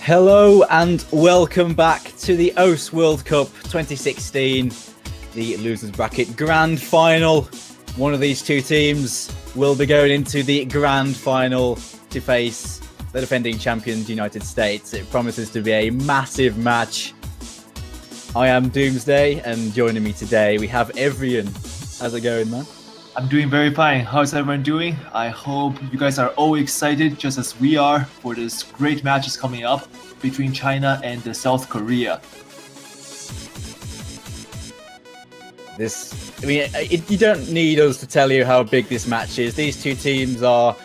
Hello and welcome back to the owc World Cup 2016, the losers bracket grand final. One of these two teams will be going into the grand final to face the defending champions, United States. It promises to be a massive match. I am Doomsday, and joining me today we have Evrian. How's it going, man? I'm doing very fine. How's everyone doing? I hope you guys are all excited, just as we are, for this great matches coming up between China and South Korea. You don't need us to tell you how big this match is. These two teams are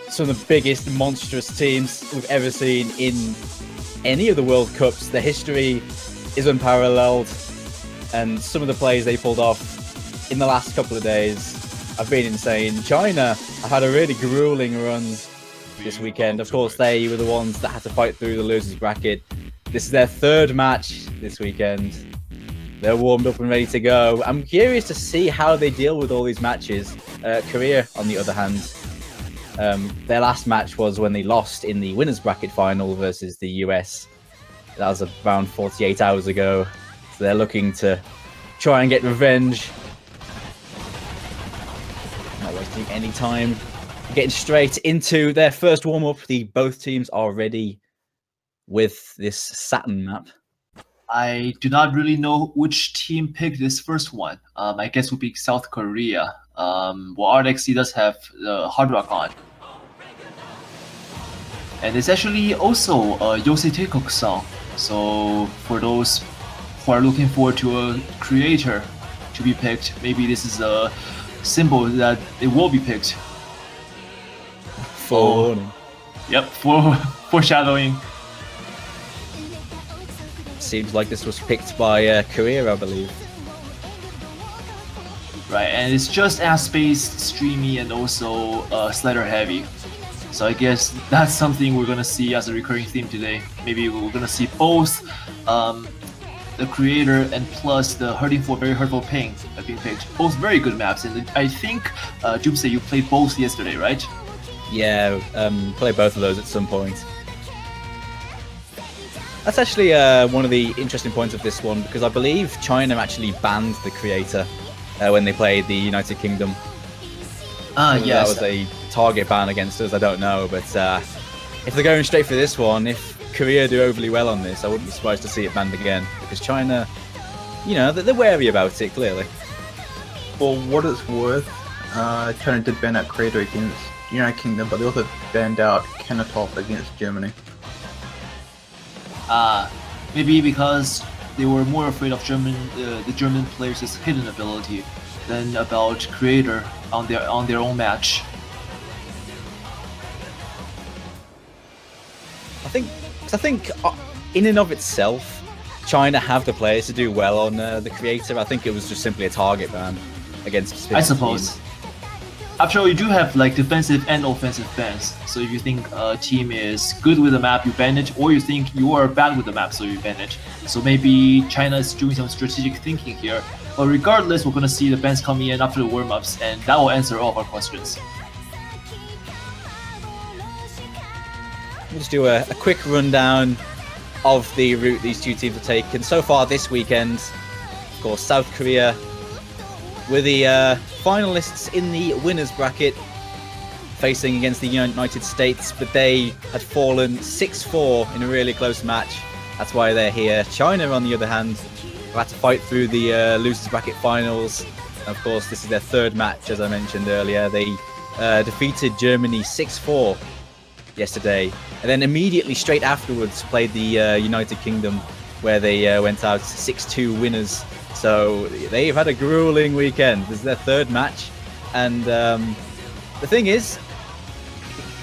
some of the biggest, monstrous teams we've ever seen in any of the World Cups. The history is unparalleled, and some of the plays they pulled off in the last couple of days have been insane. China have had a really grueling run this weekend. Of course, they were the ones that had to fight through the losers bracket. This is their third match this weekend. They're warmed up and ready to go. I'm curious to see how they deal with all these matches. Korea, on the other hand, their last match was when they lost in the winners bracket final versus the US. That was around 48 hours ago. So they're looking to try and get revenge. Not wasting any time. Getting straight into their first warm-up. Both teams are ready with this Saturn map. I do not really know which team picked this first one. I guess would be South Korea. RXC does have the Hard Rock on. And it's actually also a owc2016 song. So for those who are looking forward to a creator to be picked, maybe this is a symbol that it will be picked. Forewarning. Yep, foreshadowing. Seems like this was picked by Korea, I believe. Right, and it's just as spaced, streamy, and also slider heavy. So I guess that's something we're gonna see as a recurring theme today. Maybe we're gonna see both the creator and plus the hurting for very hurtful pain being picked. Both very good maps, and I think Doomsday, you played both yesterday, right? Yeah, play both of those at some point. That's actually one of the interesting points of this one, because I believe China actually banned the creator when they played the United Kingdom. Yes. That was a target ban against us, I don't know, but if they're going straight for this one, if Korea do overly well on this, I wouldn't be surprised to see it banned again, because China, they're wary about it, clearly. For what it's worth, China did ban out creator against the United Kingdom, but they also banned out Kenatov against Germany. Maybe because they were more afraid of the German players' hidden ability than about creator on their own match. I think in and of itself, China have the players to do well on the creator. I think it was just simply a target ban against. I suppose. Teams. After all, you do have like defensive and offensive bans. So if you think a team is good with the map, you ban it, or you think you are bad with the map, so you ban it. So maybe China is doing some strategic thinking here. But regardless, we're gonna see the bans coming in after the warm-ups, and that will answer all of our questions. We'll just do a quick rundown of the route these two teams have taken so far this weekend. Of course, South Korea were the finalists in the winners bracket, facing against the United States, but they had fallen 6-4 in a really close match. That's why they're here. China, on the other hand, have had to fight through the losers bracket finals. Of course, this is their third match, as I mentioned earlier. They defeated Germany 6-4 yesterday, and then immediately straight afterwards played the United Kingdom, where they went out 6-2 winners. So they've had a grueling weekend. This is their third match, and the thing is,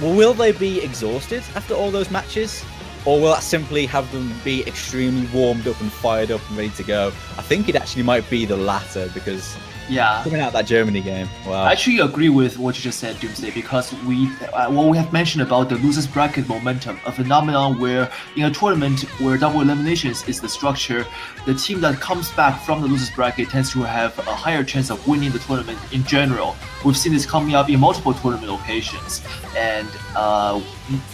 will they be exhausted after all those matches, or will that simply have them be extremely warmed up and fired up and ready to go? I think it actually might be the latter, because Yeah. Coming out of that Germany game. Wow. I actually agree with what you just said, Doomsday, because what we have mentioned about the losers bracket momentum, a phenomenon where in a tournament where double eliminations is the structure, the team that comes back from the losers bracket tends to have a higher chance of winning the tournament in general. We've seen this coming up in multiple tournament occasions, and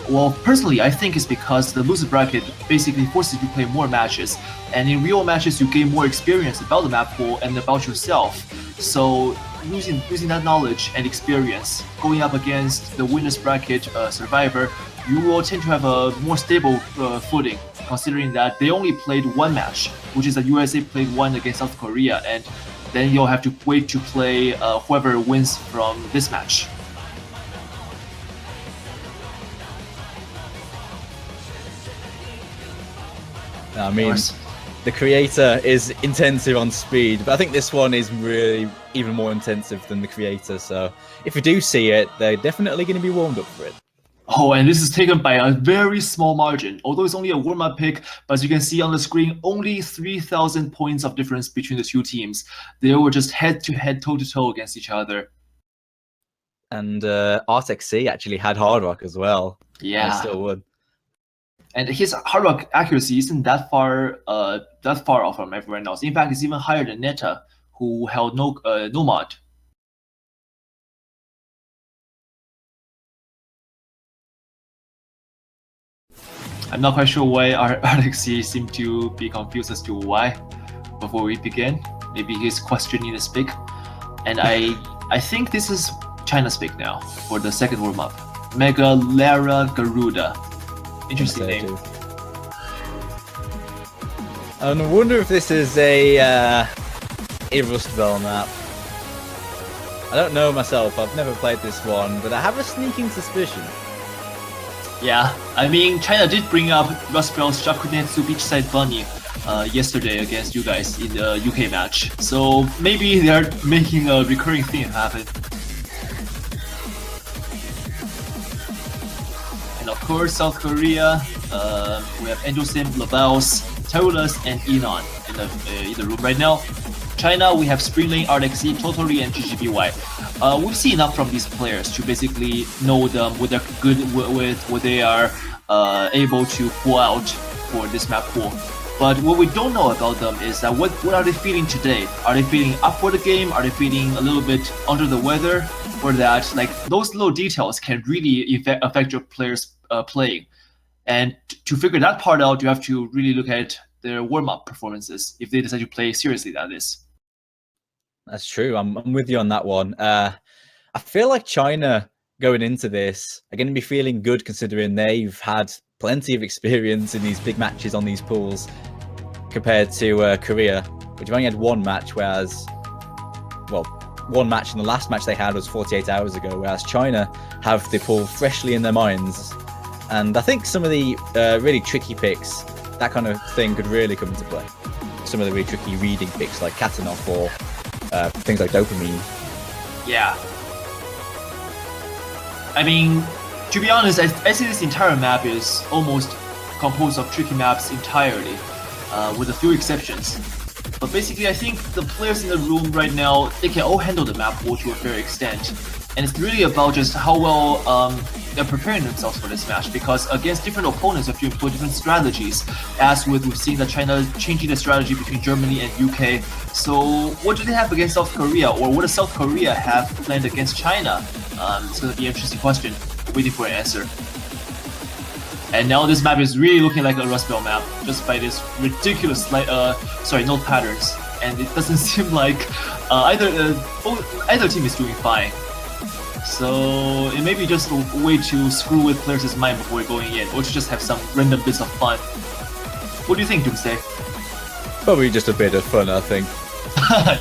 well, personally, I think it's because the loser bracket basically forces you to play more matches, and in real matches you gain more experience about the map pool and about yourself. So using that knowledge and experience, going up against the winners bracket survivor, you will tend to have a more stable footing, considering that they only played one match, which is that USA played one against South Korea, and then you'll have to wait to play whoever wins from this match. I mean, the creator is intensive on speed, but I think this one is really even more intensive than the creator. So if we do see it, they're definitely going to be warmed up for it. Oh, and this is taken by a very small margin. Although it's only a warm-up pick, but as you can see on the screen, only 3,000 points of difference between the two teams. They were just head-to-head, toe-to-toe against each other. And RTXC actually had Hard Rock as well. Yeah. And still won. And his Hard Rock accuracy isn't that far off from everyone else. In fact, it's even higher than Neta, who held no mod. I'm not quite sure why RXC seemed to be confused as to why before we begin. Maybe he's questioning his pick. And I think this is China's pick now for the second warm-up. Mega Lara Garuda. Interesting name. Too. And I wonder if this is a Rust Belt map. I don't know myself, I've never played this one, but I have a sneaking suspicion. Yeah, I mean, China did bring up Rust Belt's Shakunetsu Beachside Bunny yesterday against you guys in the UK match. So maybe they're making a recurring theme happen. And of course, South Korea, we have Endosim, Lavels, Terulus, and Enon in the room right now. China, we have Springlane, RXC, Totori, and GGBY. We've seen enough from these players to basically know them, what they're good with, what they are able to pull out for this map pool. But what we don't know about them is that what are they feeling today? Are they feeling up for the game? Are they feeling a little bit under the weather? Or that, like, those little details can really affect your players playing. And to figure that part out, you have to really look at their warm-up performances, if they decide to play seriously, that is. That's true. I'm with you on that one. I feel like China going into this are going to be feeling good, considering they've had plenty of experience in these big matches on these pools compared to Korea, which have only had one match, whereas, well, one match, and the last match they had was 48 hours ago, whereas China have the pool freshly in their minds. And I think some of the really tricky picks, that kind of thing could really come into play. Some of the really tricky reading picks like Katanov or things like Dopamine. Yeah. I mean, to be honest, I see this entire map is almost composed of tricky maps entirely, with a few exceptions. But basically, I think the players in the room right now, they can all handle the map pool to a fair extent. And it's really about just how well they're preparing themselves for this match, because against different opponents, you have to employ different strategies. As with, we've seen that China changing the strategy between Germany and UK. So what do they have against South Korea, or what does South Korea have planned against China? It's going to be an interesting question. Waiting for an answer. And now this map is really looking like a Rust Belt map, just by this ridiculous node patterns. And it doesn't seem like either team is doing fine. So it may be just a way to screw with players' mind before going in, or to just have some random bits of fun. What do you think, Doomsday? Probably just a bit of fun, I think.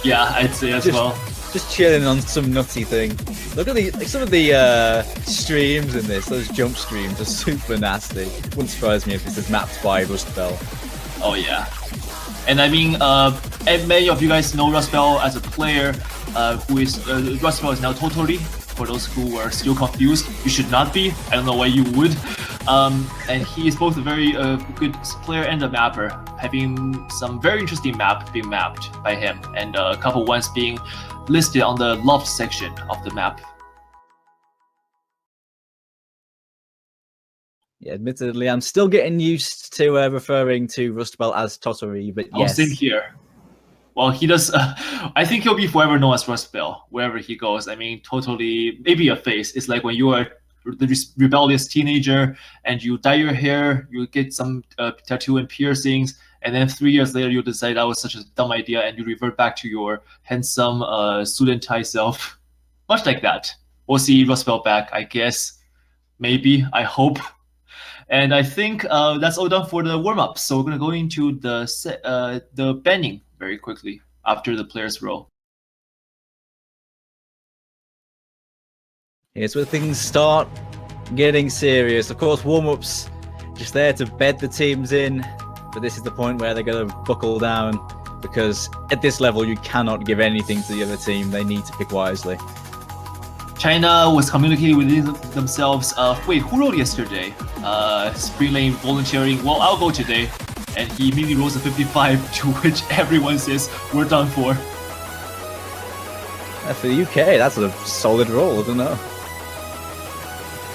Yeah, I'd say as well. Just chilling on some nutty thing. Look at some of the streams in this. Those jump streams are super nasty. Wouldn't surprise me if this is mapped by Rust Belt. Oh yeah. And I mean, many of you guys know Rust Belt as a player who is Rust Belt is now Totori. For those who are still confused, you should not be. I don't know why you would. And he is both a very good player and a mapper, having some very interesting map being mapped by him, and a couple ones being listed on the loft section of the map. Yeah, admittedly, I'm still getting used to referring to Rust Belt as Tottori, but yes. Oh, same here. Well, he does. I think he'll be forever known as Rust Belt wherever he goes. I mean, totally, maybe a face. It's like when you are the rebellious teenager and you dye your hair, you get some tattoo and piercings, and then 3 years later you decide that was such a dumb idea, and you revert back to your handsome student Thai self. Much like that. We'll see Rust Belt back, I guess. Maybe. I hope. And I think that's all done for the warm-up. So we're going to go into the banning very quickly after the players roll. Here's where things start getting serious. Of course, warm-ups just there to bed the teams in, but this is the point where they're going to buckle down, because at this level you cannot give anything to the other team. They need to pick wisely. China was communicating within themselves. Wait, who rolled yesterday? Spring Lane volunteering. Well, I'll go today. And he immediately rolls a 55, to which everyone says, we're done for. For the UK, that's a solid roll, I don't know.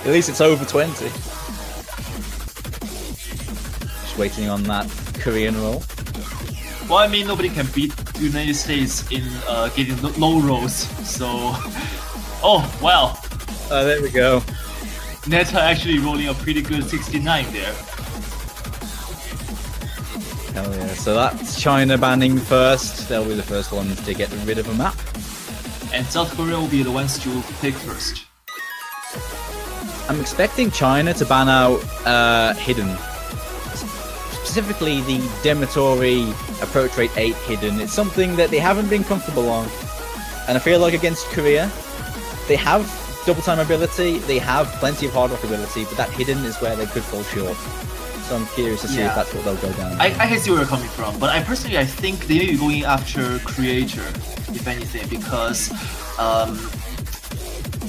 At least it's over 20. Just waiting on that Korean roll. Well, I mean, nobody can beat the United States in getting low rolls, so... Oh, wow. There we go. Neta actually rolling a pretty good 69 there. Hell yeah. So that's China banning first. They'll be the first ones to get rid of a map. And South Korea will be the ones to pick first. I'm expecting China to ban out Hidden. Specifically the Dematory approach rate 8 Hidden. It's something that they haven't been comfortable on. And I feel like against Korea, they have double time ability, they have plenty of hard rock ability, but that Hidden is where they could fall short. So I'm curious to see if that's what they'll go down. I can see where you're coming from, but I think they may be going after Creator, if anything, because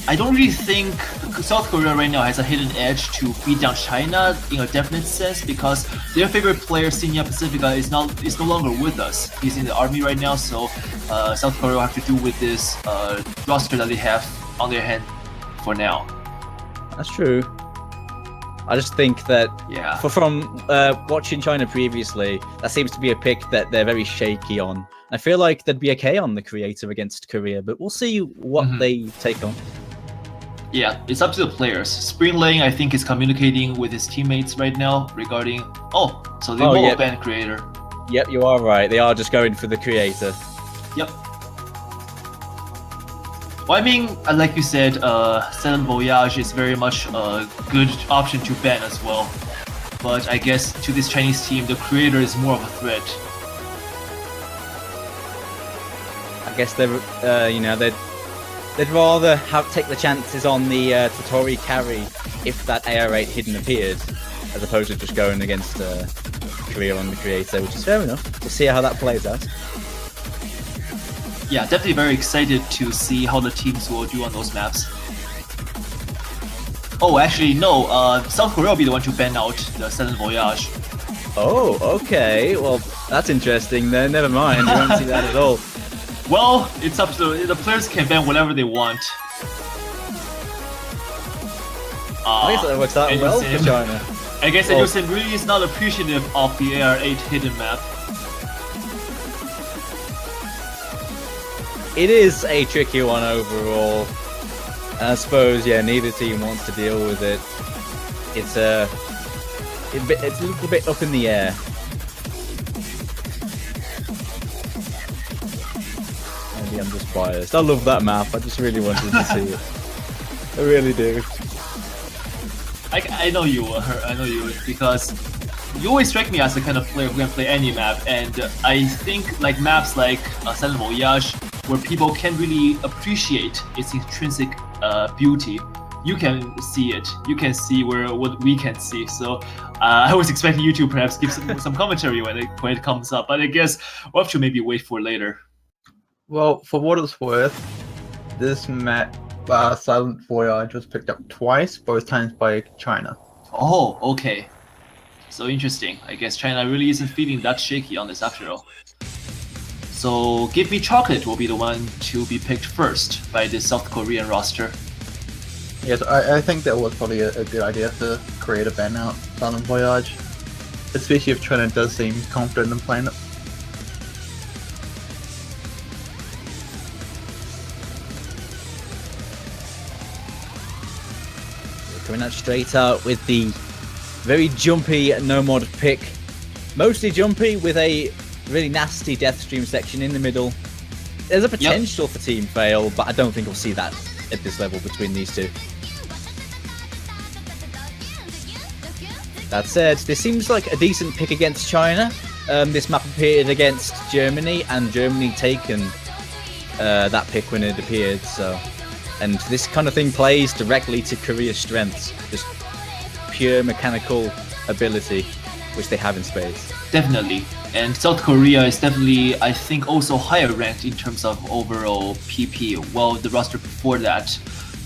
I don't really think South Korea right now has a hidden edge to beat down China in a definite sense, because their favorite player, Senior Pacifica, is no longer with us. He's in the army right now, so South Korea will have to do with this roster that they have on their hand for now. That's true. I just think that from watching China previously, that seems to be a pick that they're very shaky on. I feel like they'd be okay on the Creator against Korea, but we'll see what they take on. Yeah, it's up to the players. Spring Lane, I think, is communicating with his teammates right now regarding... Oh, so they will ban Creator. Yep, you are right. They are just going for the Creator. Yep. Well, I mean, like you said, Silent Voyage is very much a good option to ban as well. But I guess to this Chinese team, the Creator is more of a threat. I guess they'd rather take the chances on the Tottori carry if that AR8 Hidden appeared, as opposed to just going against Korea on the Creator, which is fair enough. We'll see how that plays out. Yeah, definitely very excited to see how the teams will do on those maps. Oh, actually, no. South Korea will be the one to ban out the Silent Voyage. Oh, okay. Well, that's interesting then. Never mind. You won't see that at all. Well, it's up to the players can ban whatever they want. I guess that works out well for China. I guess Edgerson really is not appreciative of the AR8 hidden map. It is a tricky one overall. And I suppose, neither team wants to deal with it. It's a little bit up in the air. Maybe I'm just biased. I love that map. I just really wanted to see it. I really do. I know you will. I know you would, because you always strike me as the kind of player who can play any map, and I think like maps like Silent Voyage, where people can really appreciate its intrinsic beauty. You can see it. You can see what we can see. So I was expecting you to perhaps give some commentary when it comes up, but I guess we'll have to maybe wait for later. Well, for what it's worth, this map, Silent Voyage, was picked up twice, both times by China. Oh, okay. So interesting. I guess China really isn't feeling that shaky on this after all. So Give Me Chocolate will be the one to be picked first by the South Korean roster. Yes, I think that was probably a good idea to create a ban out Silent Voyage. Especially if China does seem confident in playing it. Coming out straight out with the very jumpy no mod pick. Mostly jumpy with a really nasty death stream section in the middle. There's a potential for team fail, but I don't think we'll see that at this level between these two. That said, this seems like a decent pick against China. This map appeared against Germany, and Germany taken that pick when it appeared. So, and this kind of thing plays directly to Korea's strengths, just pure mechanical ability, which they have in spades. Definitely. And South Korea is definitely, I think, also higher ranked in terms of overall PP. Well, the roster before that.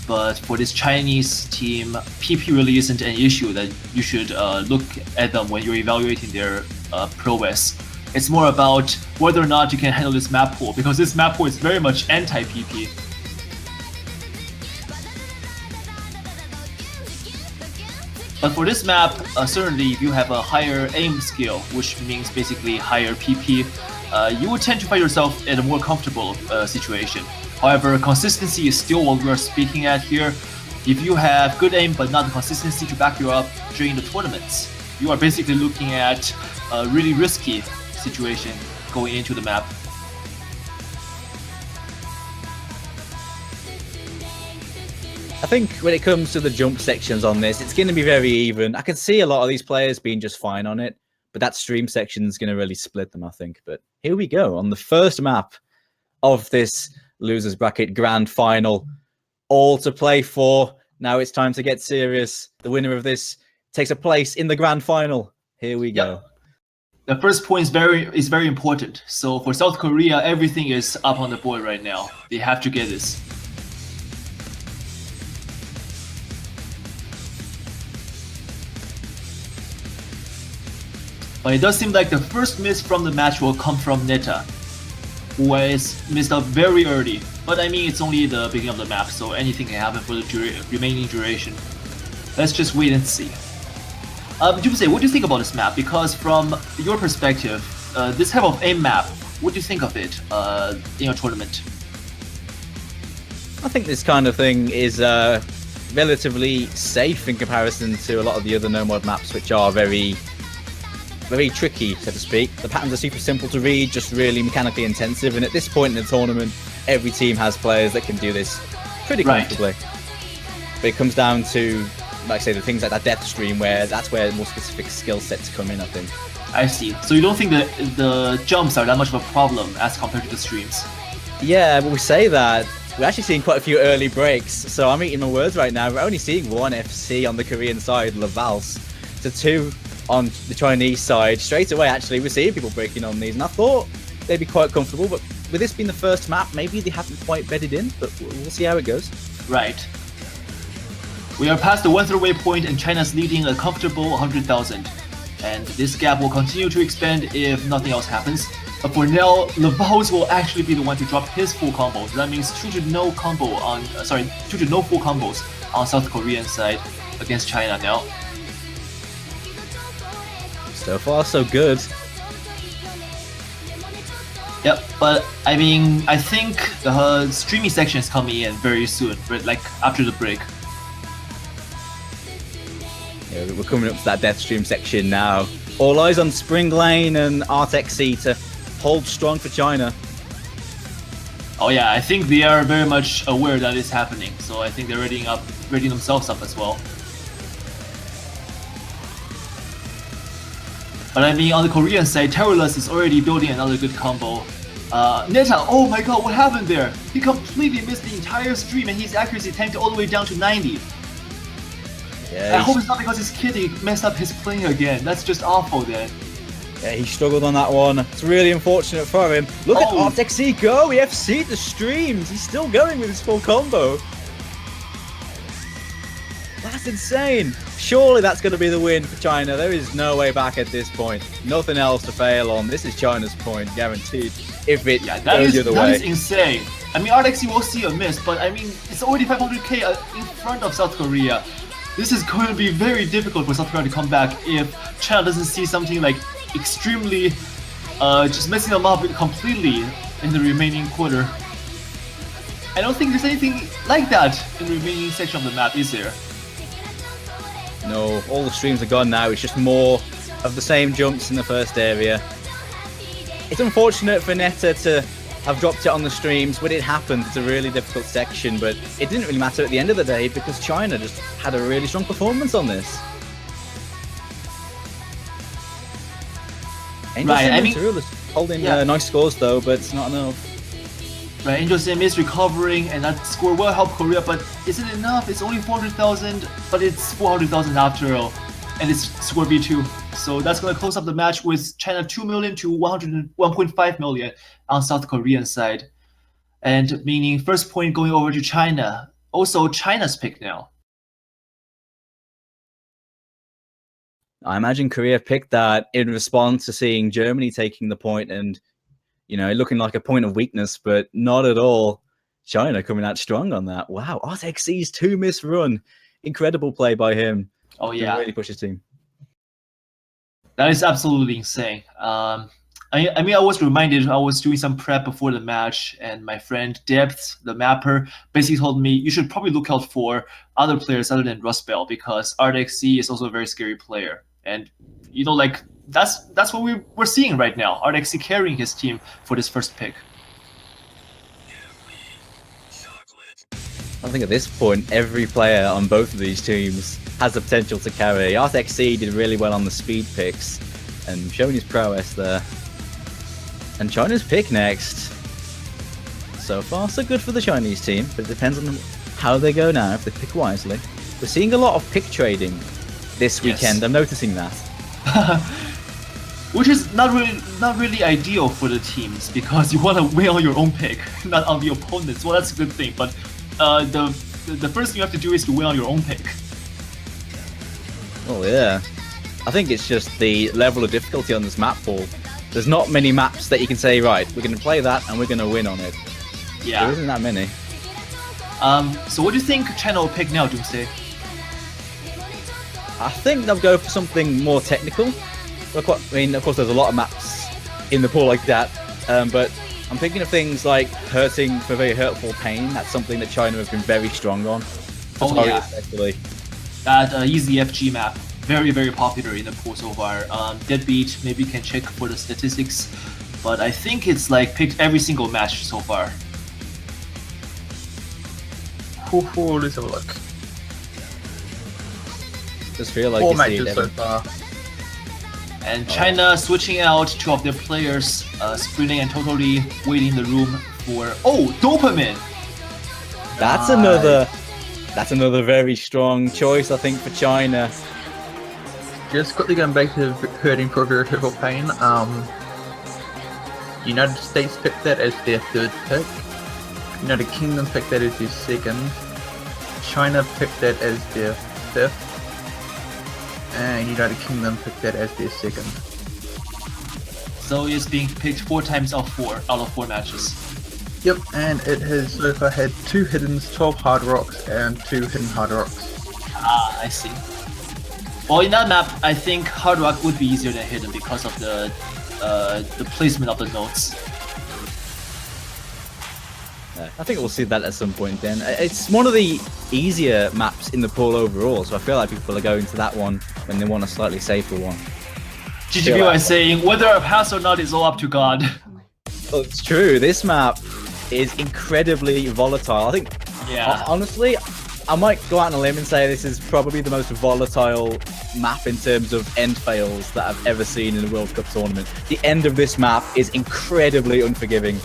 But for this Chinese team, PP really isn't an issue that you should look at them when you're evaluating their prowess. It's more about whether or not you can handle this map pool, because this map pool is very much anti-PP. But for this map, certainly if you have a higher aim skill, which means basically higher PP, you would tend to find yourself in a more comfortable situation. However, consistency is still what we're speaking at here. If you have good aim but not the consistency to back you up during the tournaments, you are basically looking at a really risky situation going into the map. I think when it comes to the jump sections on this, it's going to be very even. I can see a lot of these players being just fine on it, but that stream section is going to really split them, I think. But here we go on the first map of this losers bracket grand final, all to play for. Now it's time to get serious. The winner of this takes a place in the grand final. Here we go. The first point is very important. So for South Korea, everything is up on the board right now. They have to get this. But it does seem like the first miss from the match will come from Neta, who has missed out very early. But I mean, it's only the beginning of the map, so anything can happen for the remaining duration. Let's just wait and see. Jubei, what do you think about this map? Because from your perspective, this type of aim map, what do you think of it in your tournament? I think this kind of thing is relatively safe in comparison to a lot of the other no-mod maps, which are very tricky, so to speak. The patterns are super simple to read, just really mechanically intensive, and at this point in the tournament, every team has players that can do this pretty comfortably. But it comes down to, like I say, the things like that death stream, where that's where more specific skill sets come in, I think. I see. So you don't think that the jumps are that much of a problem as compared to the streams? Yeah, but we say that. We're actually seeing quite a few early breaks, so I'm eating my words right now. We're only seeing one FC on the Korean side, Laval's, to 2 on the Chinese side. Straight away, actually, we're seeing people breaking on these, and I thought they'd be quite comfortable, but with this being the first map, maybe they haven't quite bedded in, but we'll see how it goes. Right. We are past the 1/3 waypoint, and China's leading a comfortable 100,000. And this gap will continue to expand if nothing else happens. But for now, Laval's will actually be the one to drop his full combos. That means 2 to no combo on, 2 to no full combos on South Korean side against China now. So far, so good. Yep, but I mean, I think the streaming section is coming in very soon, like after the break. Yeah, we're coming up to that death stream section now. All eyes on Spring Lane and ArtXC to hold strong for China. Oh yeah, I think they are very much aware that it's happening, so I think they're readying themselves up as well. But I mean, on the Korean side, Terrorless is already building another good combo. Neta, oh my god, what happened there? He completely missed the entire stream and his accuracy tanked all the way down to 90. Yeah, I hope it's not because his kitty messed up his playing again. That's just awful then. Yeah, he struggled on that one. It's really unfortunate for him. Look at ArtXC go! He FC'd the streams! He's still going with his full combo. That's That's insane. Surely that's going to be the win for China. There is no way back at this point. Nothing else to fail on. This is China's point, guaranteed. If it goes the other way. That is insane. I mean, RXC will see a miss, but I mean, it's already 500k in front of South Korea. This is going to be very difficult for South Korea to come back if China doesn't see something like extremely, just messing them up completely in the remaining quarter. I don't think there's anything like that in the remaining section of the map, is there? No, all the streams are gone now. It's just more of the same jumps in the first area. It's unfortunate for Netta to have dropped it on the streams, but it happened. It's a really difficult section, but it didn't really matter at the end of the day because China just had a really strong performance on this. Angel Right, I mean, is holding nice scores though, but it's not enough. Right, Angel Sim is recovering, and that score will help Korea, but is it enough? It's only 400,000, but it's 400,000 after all, and it's score B2. So that's going to close up the match with China 2 million to 101.5 million on South Korean side. And meaning first point going over to China. Also, China's pick now. I imagine Korea picked that in response to seeing Germany taking the point and, you know, looking like a point of weakness, but not at all. China coming out strong on that. Wow, owc2016's 2-miss run. Incredible play by him. Oh yeah. Really push his team. That is absolutely insane. I mean, I was reminded, I was doing some prep before the match, and my friend Depth, the mapper, basically told me you should probably look out for other players other than Rustbell because RXC is also a very scary player. And, you know, like, that's what we're seeing right now. RXC carrying his team for this first pick. I think at this point, every player on both of these teams has the potential to carry. owc2016 did really well on the speed picks and showing his prowess there. And China's pick next. So far, so good for the Chinese team, but it depends on how they go now, if they pick wisely. We're seeing a lot of pick trading this weekend, yes. I'm noticing that. Which is not really ideal for the teams, because you want to win on your own pick, not on the opponent's. Well, that's a good thing, but the first thing you have to do is to win on your own pick. Oh yeah. I think it's just the level of difficulty on this map pool. There's not many maps that you can say, right, we're going to play that and we're going to win on it. Yeah. There isn't that many. So what do you think China will pick now, Doomsday? I think they'll go for something more technical. I mean, of course, there's a lot of maps in the pool like that, but I'm thinking of things like hurting for very hurtful pain. That's something that China have been very strong on. Oh yeah. Especially. That easy FG map. Very, very popular in the pool so far. Deadbeat, maybe can check for the statistics, but I think it's like picked every single match so far. Let's have a look. Just feel like 4 matches so far. And China switching out 2 of their players, sprinting and totally waiting in the room for Dopamine. That's another very strong choice, I think, for China. Just quickly going back to hurting for very hurtful pain. United States picked that as their 3rd pick. United Kingdom picked that as their 2nd. China picked that as their 5th. And United Kingdom picked that as their 2nd. So it's being picked 4 times out of 4 matches. Yep, and it has so far had 2 hiddens, 12 hard rocks, and 2 hidden hard rocks. Ah, I see. Well, in that map, I think hard rock would be easier than hidden because of the placement of the nodes. I think we'll see that at some point then. It's one of the easier maps in the pool overall, so I feel like people are going to that one when they want a slightly safer one. GGB is saying, whether I pass or not is all up to God. Well, it's true, this map is incredibly volatile. I think, honestly, I might go out on a limb and say this is probably the most volatile map in terms of end fails that I've ever seen in a World Cup tournament. The end of this map is incredibly unforgiving,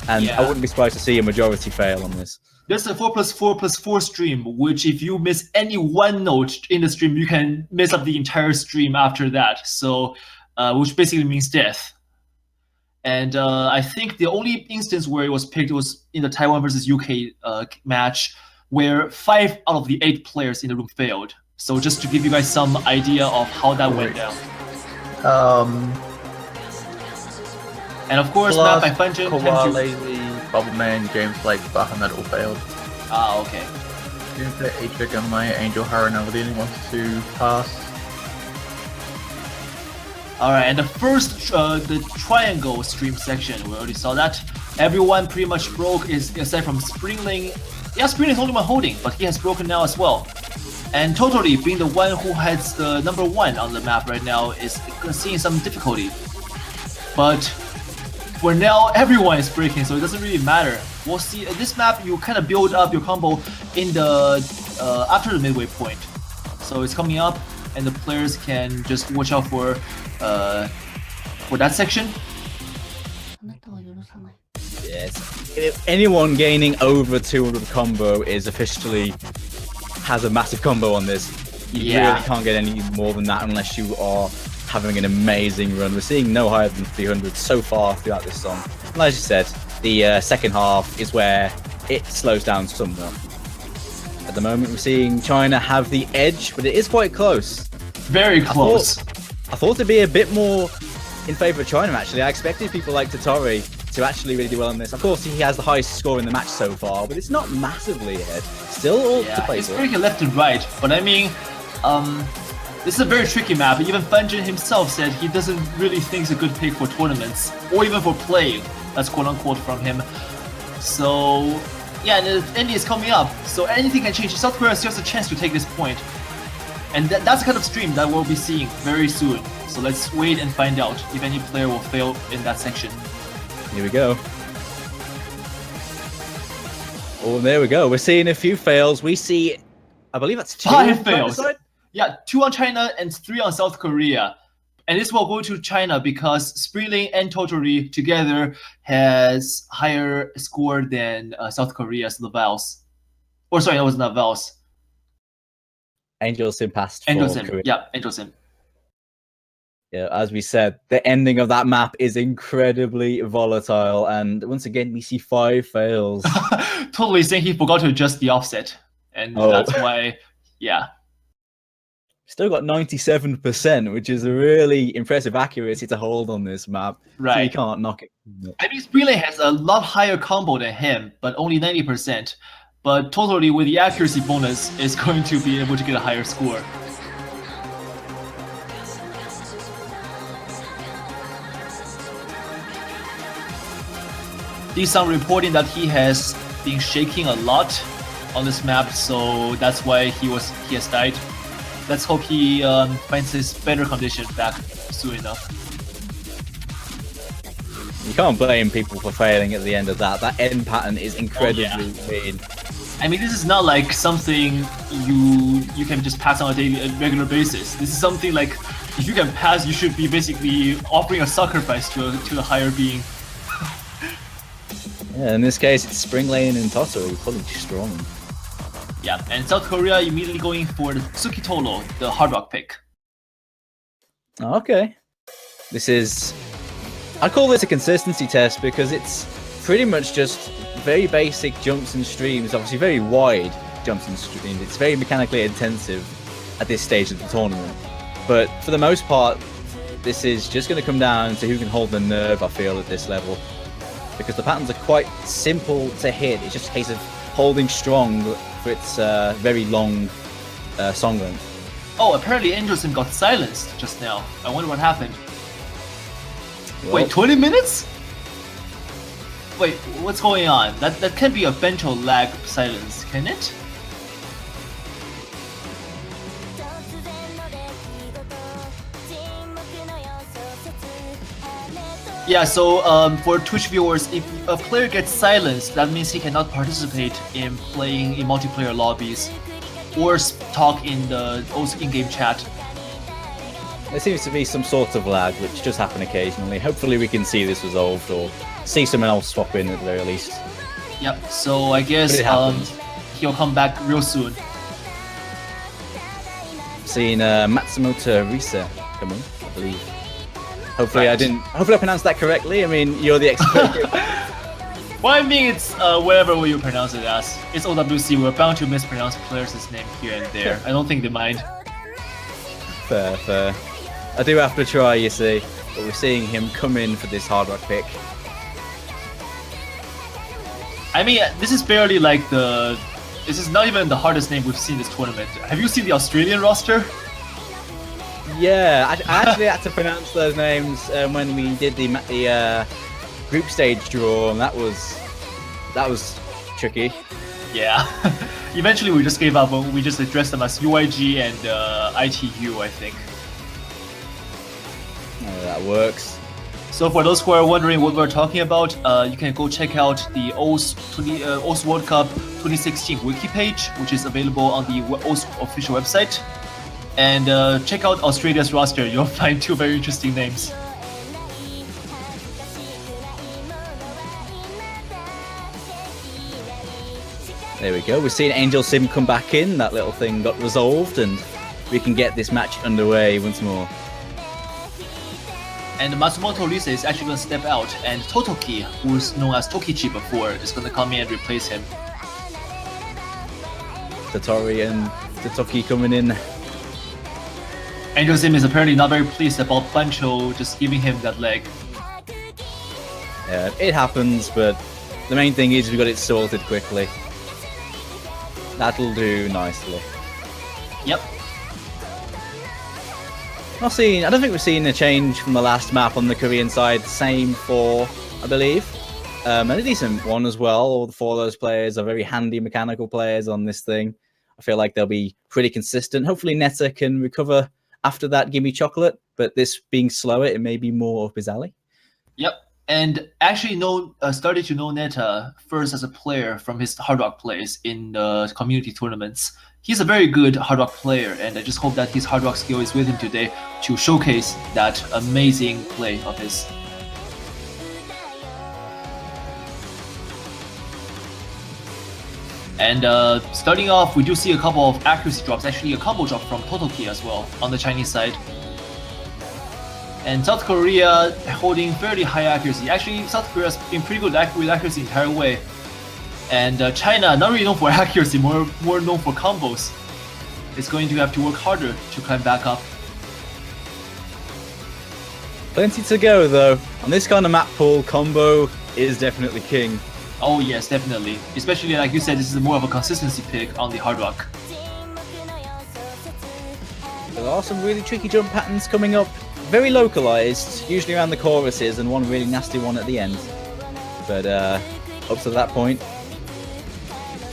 and I wouldn't be surprised to see a majority fail on this. There's a 4+4+4 stream, which if you miss any one node in the stream, you can mess up the entire stream after that. So, which basically means death. And I think the only instance where it was picked was in the Taiwan versus UK match, where 5 out of the 8 players in the room failed. So just to give you guys some idea of how that went down. And of course, map by Function. Kawa, Lazy, Bubbleman, James Blake, Bahamut all failed. Ah, okay. Juniper, H-Vic, and my Angel Haranavadini wants to pass. Alright, and the first, the triangle stream section, we already saw that. Everyone pretty much broke, aside from Springling. Yeah, Springling's only one holding, but he has broken now as well. And Totally, being the one who has the number 1 on the map right now, is seeing some difficulty. But for now, everyone is breaking, so it doesn't really matter. We'll see. This map, you kind of build up your combo in the after the midway point. So it's coming up, and the players can just watch out for that section. Yes. If anyone gaining over 200 combo is officially has a massive combo on this. You really can't get any more than that unless you are having an amazing run. We're seeing no higher than 300 so far throughout this song. And as you said, the second half is where it slows down somewhat. At the moment, we're seeing China have the edge, but it is quite close. Very close. I thought it'd be a bit more in favor of China, actually. I expected people like Tatori to actually really do well in this. Of course, he has the highest score in the match so far, but it's not massively ahead. Still all to play he's for. breaking left and right, but I mean, this is a very tricky map. Even Funjin himself said he doesn't really think it's a good pick for tournaments, or even for playing. That's quote-unquote from him. So, yeah, and the ending is coming up, so anything can change. South Korea still has a chance to take this point. And that's the kind of stream that we'll be seeing very soon. So let's wait and find out if any player will fail in that section. Here we go. Oh, there we go. We're seeing a few fails. We see, I believe that's 2 5 fails. Yeah, 2 on China and 3 on South Korea. And this will go to China because Springling and Totally together has higher score than South Korea's Lavals. Or sorry, that was not Lavals. Angel Sim passed for Angel Sim. Korea. Yeah, Angel Sim. Yeah, as we said, the ending of that map is incredibly volatile, and once again we see 5 fails. Totally saying he forgot to adjust the offset, and that's why, yeah. Still got 97%, which is a really impressive accuracy to hold on this map. Right. So you can't knock it. I mean, Springling has a lot higher combo than him, but only 90%. But Totally, with the accuracy bonus, is going to be able to get a higher score. D-Sung reporting that he has been shaking a lot on this map, so that's why he has died. Let's hope he finds his better condition back soon enough. You can't blame people for failing at the end of that. That end pattern is incredibly mean. I mean, this is not like something you can just pass on a regular basis. This is something like, if you can pass, you should be basically offering a sacrifice to a higher being. Yeah, in this case, it's Springling and Totally pulling strong. Yeah, and South Korea immediately going for the Tsukitolo, the hard rock pick. Okay. This is... I call this a consistency test because it's pretty much just very basic jumps and streams, obviously very wide jumps and streams. It's very mechanically intensive at this stage of the tournament. But for the most part, this is just going to come down to who can hold the nerve, I feel, at this level. Because the patterns are quite simple to hit. It's just a case of holding strong for its very long song length. Oh, apparently Angelson got silenced just now. I wonder what happened. Well, wait, 20 minutes? Wait, what's going on? That can't be a ventral lag silence, can it? Yeah, so for Twitch viewers, if a player gets silenced, that means he cannot participate in playing in multiplayer lobbies or talk in the in-game chat. there seems to be some sort of lag, which does happen occasionally. Hopefully we can see this resolved or see someone else swap in at the very least. Yep, so I guess he'll come back real soon. Seeing Matsumoto Risa come in, I believe. Hopefully I pronounced that correctly. I mean, you're the expert. Well, I mean, it's whatever way you pronounce it as. It's OWC. We're bound to mispronounce players' name here and there. I don't think they mind. Fair, fair. I do have to try, you see, but we're seeing him come in for this Hard Rock pick. I mean, this is barely like the... This is not even the hardest name we've seen this tournament. Have you seen the Australian roster? Yeah, I actually had to pronounce those names when we did the group stage draw, and that was tricky. Yeah. Eventually we just gave up. We just addressed them as UIG and ITU, I think. That works. So for those who are wondering what we're talking about, you can go check out the owc World Cup 2016 wiki page, which is available on the owc official website. And check out Australia's roster. You'll find two very interesting names. There we go. We're seeing Angel Sim come back in. That little thing got resolved, and we can get this match underway once more. And Matsumoto Risa is actually going to step out, and Totoki, who's known as Tokichi before, is going to come in and replace him. Totori and Totoki coming in. Angel Sim is apparently not very pleased about Bancho just giving him that leg. Yeah, it happens, but the main thing is we got it sorted quickly. That'll do nicely. Yep. I don't think we've seen a change from the last map on the Korean side. Same for, I believe, and a decent one as well. All four of those players are very handy mechanical players on this thing. I feel like they'll be pretty consistent. Hopefully Netta can recover after that Gimme Chocolate, but this being slower, it may be more up his alley. Yep. And actually started to know Netta first as a player from his Hard Rock plays in the community tournaments. He's a very good Hard Rock player, and I just hope that his Hard Rock skill is with him today to showcase that amazing play of his. And starting off, we do see a couple of accuracy drops, actually a combo drop from Totoki as well on the Chinese side. And South Korea holding fairly high accuracy. Actually, South Korea's been pretty good with accuracy the entire way. And China, not really known for accuracy, more known for combos, is going to have to work harder to climb back up. Plenty to go though. On this kind of map pool, combo is definitely king. Oh yes, definitely. Especially like you said, this is more of a consistency pick on the Hard Rock. There are some really tricky jump patterns coming up. Very localized, usually around the choruses, and one really nasty one at the end. But up to that point,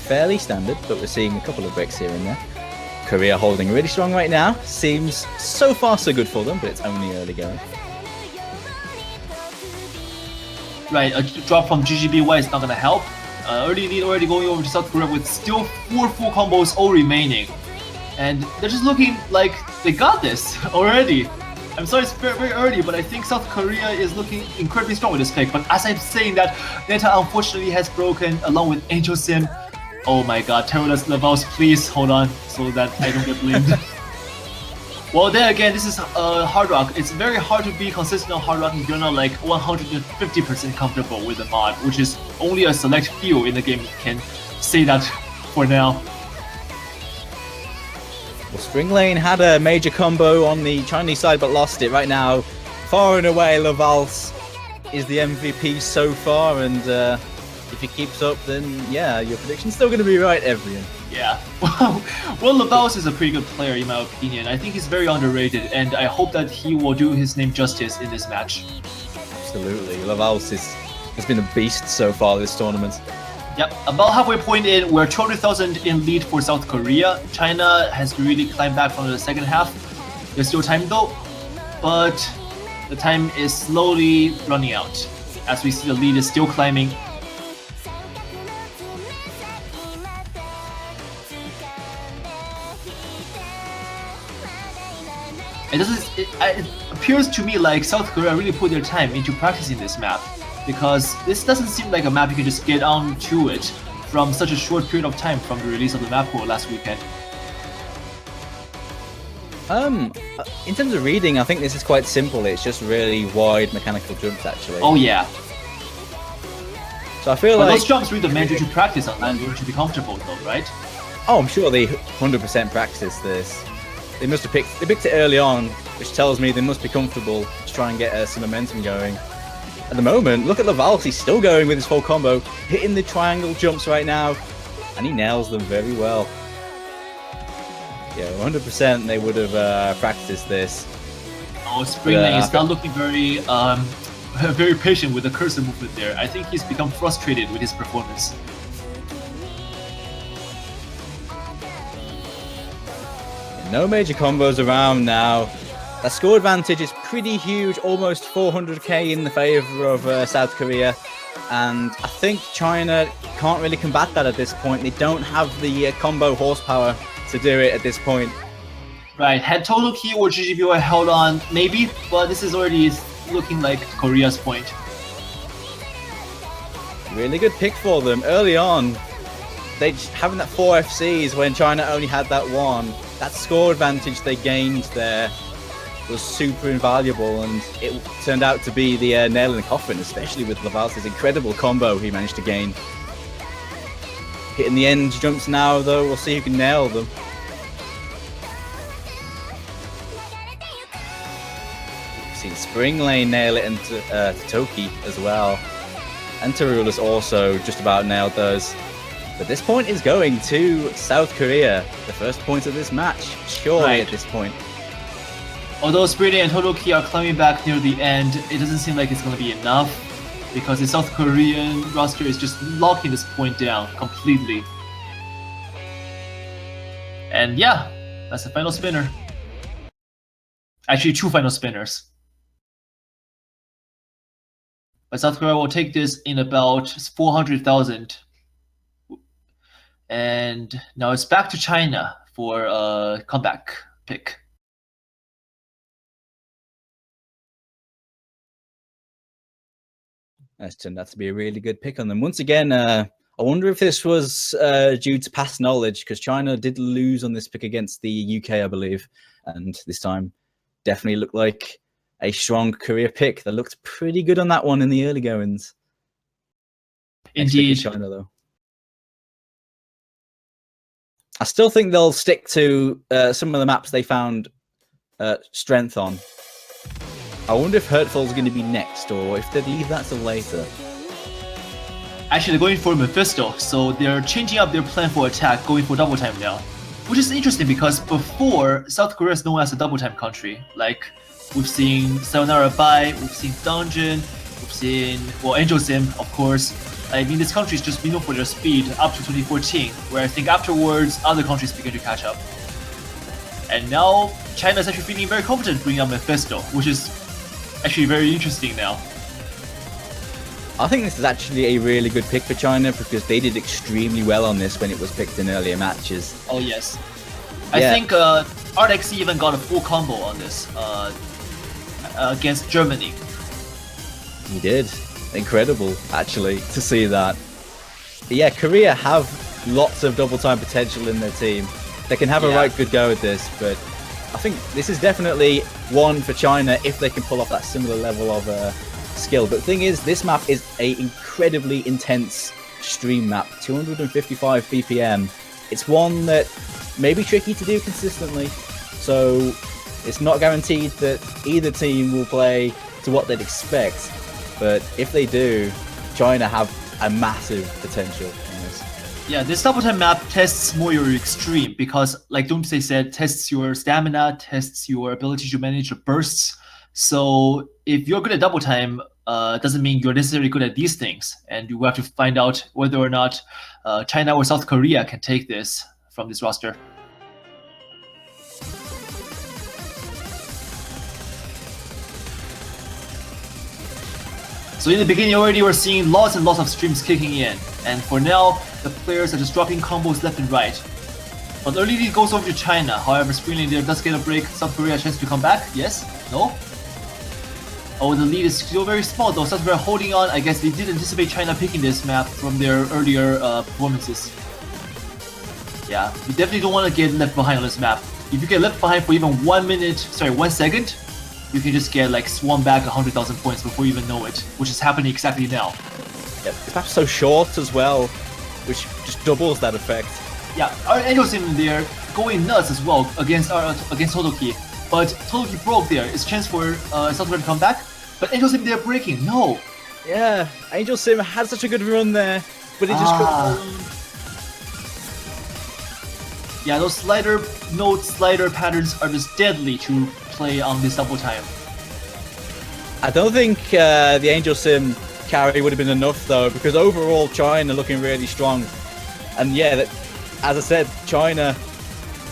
fairly standard, but we're seeing a couple of breaks here and there. Korea holding really strong right now. Seems so far so good for them, but it's only early going. Right, a drop from GGBY is not going to help. Early lead already going over to South Korea with still 4 full combos all remaining. And they're just looking like they got this already. I'm sorry it's very, very early, but I think South Korea is looking incredibly strong with this pick. But as I'm saying that, Netta unfortunately has broken along with Angel Sim. Oh my god, Terrorless Levels, please hold on so that I don't get blamed. Well, then again, this is Hard Rock. It's very hard to be consistent on Hard Rock if you're not like 150% comfortable with the mod, which is only a select few in the game can say that for now. Well, Spring Lane had a major combo on the Chinese side but lost it. Right now, far and away, Lavals is the MVP so far, and if he keeps up, then yeah, your prediction's still going to be right, Evrian. Yeah. Well, Lavals is a pretty good player in my opinion. I think he's very underrated, and I hope that he will do his name justice in this match. Absolutely. Lavals has been a beast so far this tournament. Yep, about halfway point in, we're 200,000 in lead for South Korea. China has really climbed back from the second half. There's still time though, but the time is slowly running out as we see the lead is still climbing. It appears to me like South Korea really put their time into practicing this map, because this doesn't seem like a map you can just get onto it from such a short period of time from the release of the map pool last weekend. In terms of reading, I think this is quite simple. It's just really wide mechanical jumps, actually. Oh yeah. So I feel But like those jumps really demand you to practice on that in order to be comfortable, though, right? oh, I'm sure they 100% practice this. They must have picked it early on, which tells me they must be comfortable to try and get some momentum going. At the moment, look at Laval, he's still going with his full combo, hitting the triangle jumps right now, and he nails them very well. Yeah, 100% they would have practiced this. Oh, Spring Lane is not looking very very patient with the cursor movement there. I think he's become frustrated with his performance. No major combos around now. That score advantage is pretty huge, almost 400k in the favor of South Korea. And I think China can't really combat that at this point. They don't have the combo horsepower to do it at this point. Right, had Total Key or GGBO held on, maybe, but this is already looking like Korea's point. Really good pick for them. Early on, they having that 4 FCs when China only had that one. That score advantage they gained there was super invaluable, and it turned out to be the nail in the coffin, especially with Laval's incredible combo he managed to gain. Hitting the end jumps now, though, we'll see who can nail them. We've seen Spring Lane nail it, and Toki as well. And Tarula's also just about nailed those. But this point is going to South Korea. The first point of this match, surely at this point. Although Spring and Total Key are climbing back near the end, it doesn't seem like it's going to be enough, because the South Korean roster is just locking this point down completely. And yeah, that's the final spinner. Actually, 2 final spinners. But South Korea will take this in about 400,000. And now it's back to China for a comeback pick. That's turned out to be a really good pick on them. Once again, I wonder if this was due to past knowledge, because China did lose on this pick against the UK, I believe. And this time definitely looked like a strong Korea pick. They looked pretty good on that one in the early goings. Indeed. China, though. I still think they'll stick to some of the maps they found strength on. I wonder if Hurtful's going to be next, or if they leave that till later. Actually, they're going for Mephisto, so they're changing up their plan for attack, going for double time now. Which is interesting, because before, South Korea is known as a double time country. Like, we've seen Sayonara Bai, we've seen Dungeon, we've seen, well, Angel Sim, of course. I mean, this country is just known for their speed up to 2014, where I think afterwards, other countries begin to catch up. And now, China is actually feeling very confident bringing up Mephisto, which is actually very interesting now. I think this is actually a really good pick for China, because they did extremely well on this when it was picked in earlier matches. Oh yes. I think RXC even got a full combo on this against Germany. He did. Incredible, actually, to see that. But yeah, Korea have lots of double time potential in their team. They can have a right good go at this, but I think this is definitely one for China if they can pull off that similar level of skill. But the thing is, this map is a incredibly intense stream map, 255 BPM. It's one that may be tricky to do consistently, so it's not guaranteed that either team will play to what they'd expect. But if they do, China have a massive potential in this. Yeah, this double time map tests more your extreme, because, like Doomsday said, tests your stamina, tests your ability to manage your bursts. So if you're good at double time, doesn't mean you're necessarily good at these things, and you have to find out whether or not China or South Korea can take this from this roster. So in the beginning already, we're seeing lots and lots of streams kicking in, and for now, the players are just dropping combos left and right. But early lead goes over to China. However, Spring Lane there does get a break. South Korea a chance to come back. Yes? No? Oh, the lead is still very small though. South Korea holding on. I guess they did anticipate China picking this map from their earlier performances. Yeah, you definitely don't want to get left behind on this map. If you get left behind for even 1 second, you can just get like swung back 100,000 points before you even know it, which is happening exactly now. Yeah, this map's so short as well, which just doubles that effect. Yeah, our Angel Sim there going nuts as well against Totoki, but Totoki broke there. It's chance for South Korea to come back, but Angel Sim there breaking. No. Yeah, Angel Sim had such a good run there, but it just couldn't hold on. Yeah, those slider patterns are just deadly to play on this double time. I don't think the Angel Sim carry would have been enough though, because overall China looking really strong. And yeah, as I said, China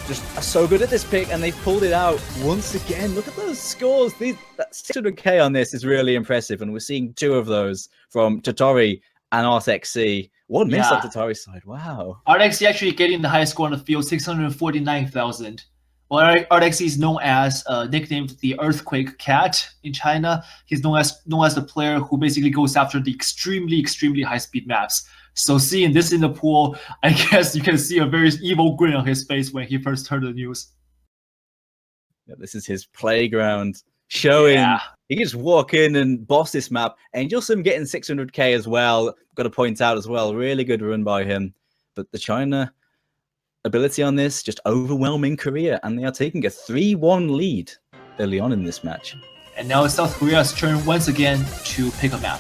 just are so good at this pick, and they've pulled it out once again. Look at those scores. That 600k on this is really impressive, and we're seeing 2 of those from Totori and ArtXC. One miss on Totori's side. Wow. ArtXC actually getting the highest score on the field, 649,000. Well, ArtXC is known as nicknamed the Earthquake Cat in China. He's known as the player who basically goes after the extremely high speed maps. So seeing this in the pool, I guess you can see a very evil grin on his face when he first heard the news. Yeah, this is his playground, showing he can just walk in and boss this map. Angel Sim getting 600k as well. Got to point out as well, really good run by him. But the China ability on this just overwhelming Korea, and they are taking a 3-1 lead early on in this match. And now it's South Korea's turn once again to pick a map.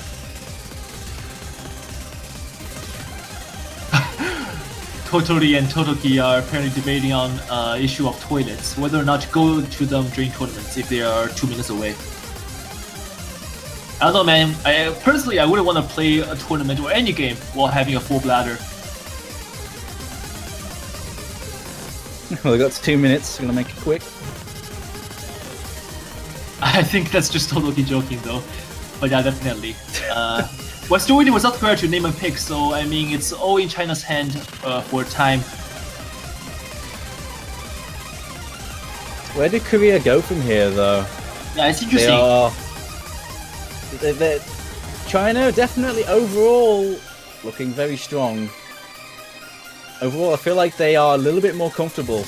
Totori and Totoki are apparently debating on issue of toilets, whether or not to go to them during tournaments if they are 2 minutes away. I don't know, man. Personally, I wouldn't want to play a tournament or any game while having a full bladder. Well, we got 2 minutes. We're gonna make it quick. I think that's just Totoki joking, though. But yeah, definitely. What's doing it with South Korea to name a pick, so I mean, it's all in China's hand for time. Where did Korea go from here, though? Yeah, it's interesting. China definitely overall looking very strong. Overall, I feel like they are a little bit more comfortable.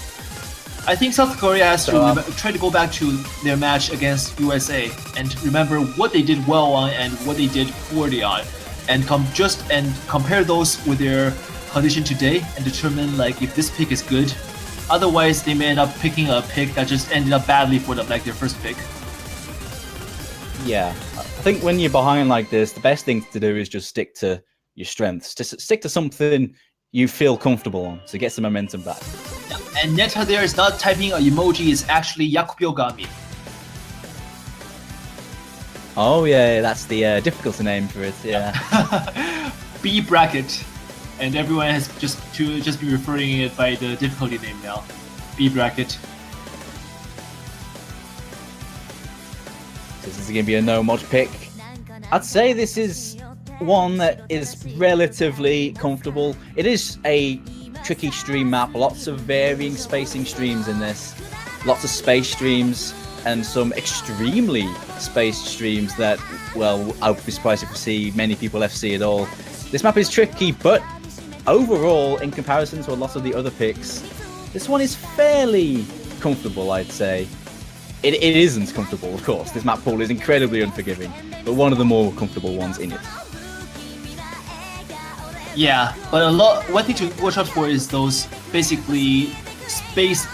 I think South Korea has to try to go back to their match against USA and remember what they did well on and what they did poorly on, and compare those with their condition today and determine like if this pick is good. Otherwise, they may end up picking a pick that just ended up badly for them, like their first pick. Yeah, I think when you're behind like this, the best thing to do is just stick to your strengths. Just stick to something you feel comfortable on, so get some momentum back. Yeah. And Neta there is not typing an emoji, it's actually Yakubyo-gami. Oh yeah, that's the difficult name for it, yeah. B bracket. And everyone has just been referring it by the difficulty name now. B bracket. This is going to be a no-mod pick. I'd say this is one that is relatively comfortable. It is a tricky stream map, lots of varying spacing streams in this. Lots of space streams and some extremely spaced streams that, well, I would be surprised if we see many people FC at all. This map is tricky, but overall, in comparison to a lot of the other picks, this one is fairly comfortable, I'd say. It isn't comfortable, of course. This map pool is incredibly unforgiving, but one of the more comfortable ones in it. Yeah, but one thing to watch out for is those basically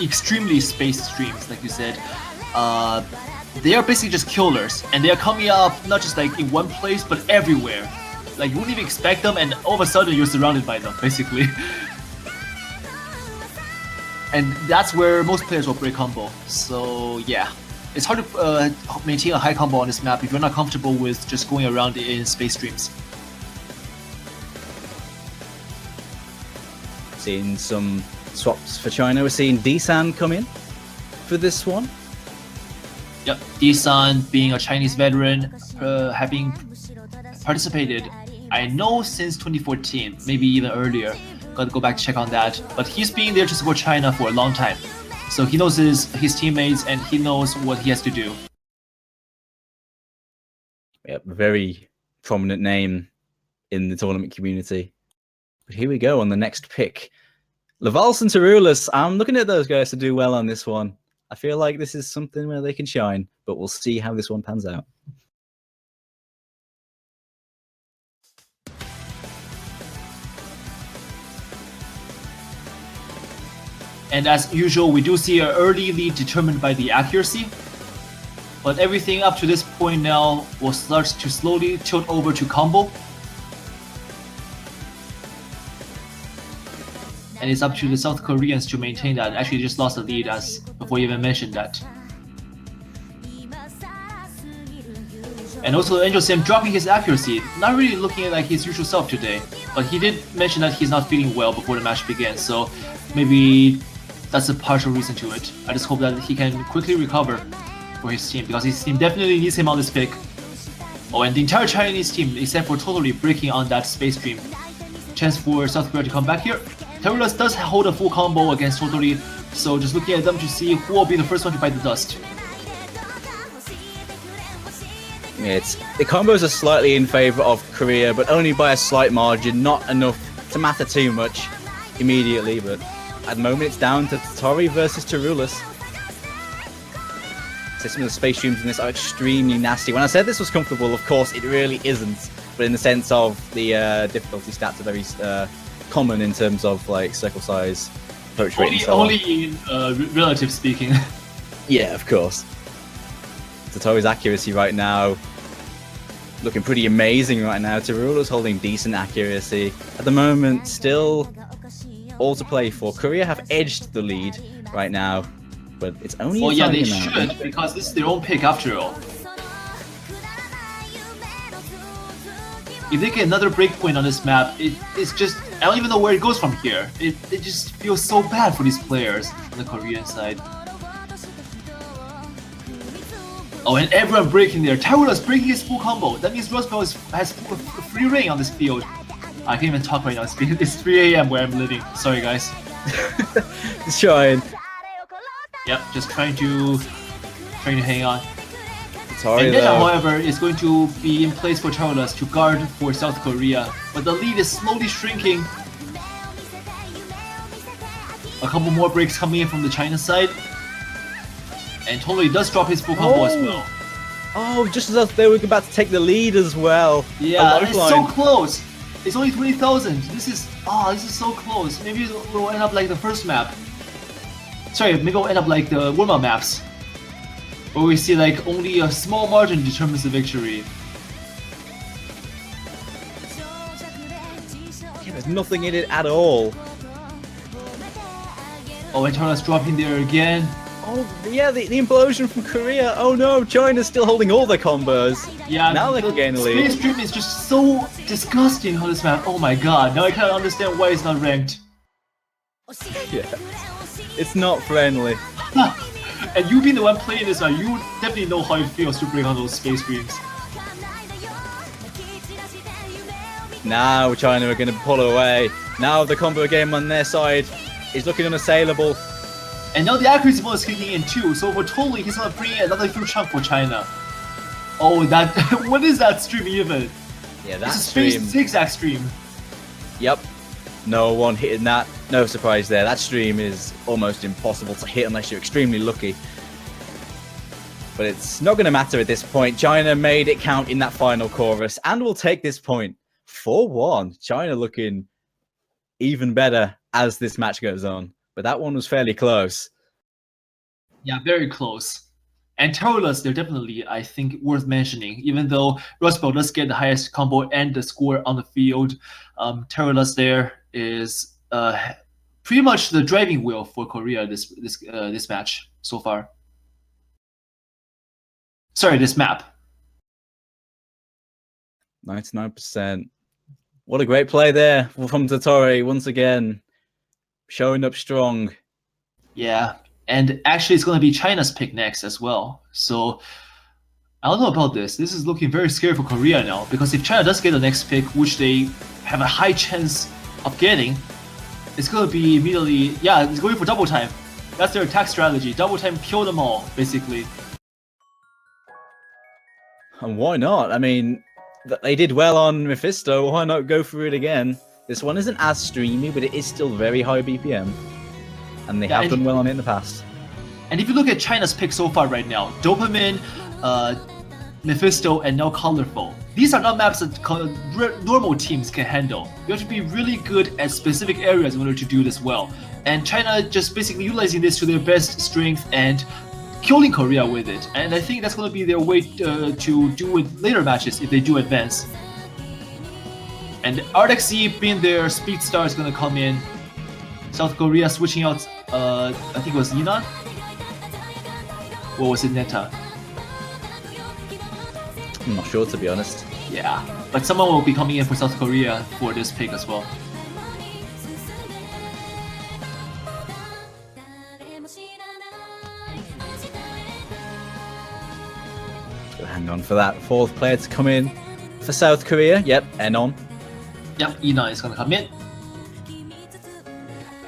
extremely spaced streams, like you said. They are basically just killers, and they are coming up not just like in one place, but everywhere. Like you wouldn't even expect them, and all of a sudden you're surrounded by them, basically. And that's where most players will break combo. So yeah, it's hard to maintain a high combo on this map if you're not comfortable with just going around in space streams. Seeing some swaps for China. We're seeing D-San come in for this one. Yep, D-San being a Chinese veteran, having participated, I know since 2014, maybe even earlier. Gotta go back to check on that. But he's been there to support China for a long time. So he knows his teammates and he knows what he has to do. Yep, very prominent name in the tournament community. But here we go on the next pick. Lavals and Tarulus, I'm looking at those guys to do well on this one. I feel like this is something where they can shine, but we'll see how this one pans out. And as usual, we do see an early lead determined by the accuracy. But everything up to this point now will start to slowly tilt over to combo. And it's up to the South Koreans to maintain that. Actually, just lost the lead as before you even mentioned that. And also Angel Sam dropping his accuracy, not really looking like his usual self today. But he did mention that he's not feeling well before the match began, so maybe that's a partial reason to it. I just hope that he can quickly recover for his team, because his team definitely needs him on this pick. Oh, and the entire Chinese team, except for totally breaking on that space stream. Chance for South Korea to come back here. Terrorless does hold a full combo against Totally, so just looking at them to see who will be the first one to bite the dust. Yeah, the combos are slightly in favor of Korea, but only by a slight margin, not enough to matter too much immediately, but at the moment it's down to Tori versus Terrulus. So some of the space streams in this are extremely nasty. When I said this was comfortable, of course it really isn't, but in the sense of the difficulty stats are very common in terms of like circle size, approach rate, and so on. Only in relative speaking. Yeah, of course. Totori's accuracy right now looking pretty amazing right now. Terrulus holding decent accuracy. At the moment, still all to play for. Korea have edged the lead right now, but it's only well, a yeah, tiny they amount. should, because this is their own pick after all. If they get another breakpoint on this map, it's just, I don't even know where it goes from here. It just feels so bad for these players on the Korean side. Oh, and everyone breaking there. Terrorless breaking his full combo. That means Rosebell has free reign on this field. I can't even talk right now. It's 3 AM where I'm living. Sorry, guys. Just trying. Yep, just trying to hang on. Tori, And then, though, however, is going to be in place for Terrorless to guard for South Korea. But the lead is slowly shrinking. A couple more breaks coming in from the China side. And Totally does drop his full combo as well. Oh, just as they were about to take the lead as well. Yeah, A it's lifeline. so close. It's only 20,000. This is so close. Maybe we'll end up like the first map. Sorry, maybe we'll end up like the warm-up maps, where we see like only a small margin determines the victory. Yeah, there's nothing in it at all. Oh, and China's dropping there again. Oh, yeah, the implosion from Korea. Oh no, China's still holding all their combos. Yeah, Now they can gain the lead. Space Stream is just so disgusting on this map. Oh my god, now I kind of understand why it's not ranked. Yeah, it's not friendly. And you being the one playing this map, you definitely know how it feels to break on those Space Streams. Now China are going to pull away. Now the combo game on their side is looking unassailable. And now the accuracy bonus is kicking in too, so for Totally, he's gonna bring in another huge chunk for China. Oh, that what is that stream even? Yeah, that It's a space stream. zigzag stream. Yep. No one hitting that. No surprise there. That stream is almost impossible to hit unless you're extremely lucky. But it's not going to matter at this point. China made it count in that final chorus and will take this point 4-1. China looking even better as this match goes on. But that one was fairly close. Yeah, very close. And Terrorless, they're definitely, I think, worth mentioning. Even though Rosebell does get the highest combo and the score on the field, Terrorless there is pretty much the driving wheel for Korea this match so far. Sorry, this map. 99%. What a great play there from Totori once again. Showing up strong. Yeah, and actually it's going to be China's pick next as well. So I don't know about this. This is looking very scary for Korea now, because if China does get the next pick, which they have a high chance of getting, it's going to be immediately, yeah, it's going for double time. That's their attack strategy. Double time, kill them all, basically. And why not? I mean, they did well on Mephisto. Why not go for it again? This one isn't as streamy, but it is still very high BPM. And they have done well on it in the past. And if you look at China's pick so far right now, Dopamine, Mephisto, and now Colorful. These are not maps that normal teams can handle. You have to be really good at specific areas in order to do this well. and China just basically utilizing this to their best strength and killing Korea with it. And I think that's going to be their way to do with later matches if they do advance. And RXC being their speed star is going to come in. South Korea switching out, I think it was Yinan? Or was it Neta? I'm not sure, to be honest. Yeah, but someone will be coming in for South Korea for this pick as well. Hang on for that fourth player to come in for South Korea. Yep, Enon. Yep, Yinan is going to come in.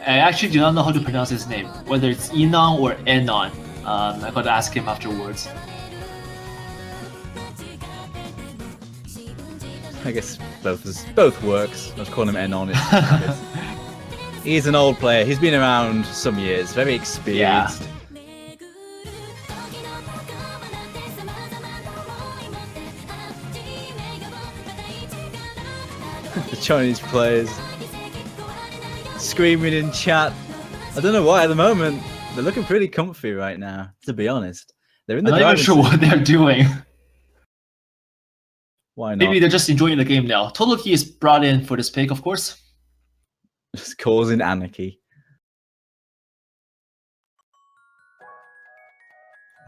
I actually do not know how to pronounce his name, whether it's Yinan or Enon. I got to ask him afterwards. I guess both works. Let's call him Enon. He's an old player. He's been around some years. Very experienced. Yeah. The Chinese players screaming in chat. I don't know why at the moment. They're looking pretty comfy right now, to be honest. They're in the I'm not even sure what they're doing. Why not? Maybe they're just enjoying the game now. Todoroki is brought in for this pick, of course. Just causing anarchy.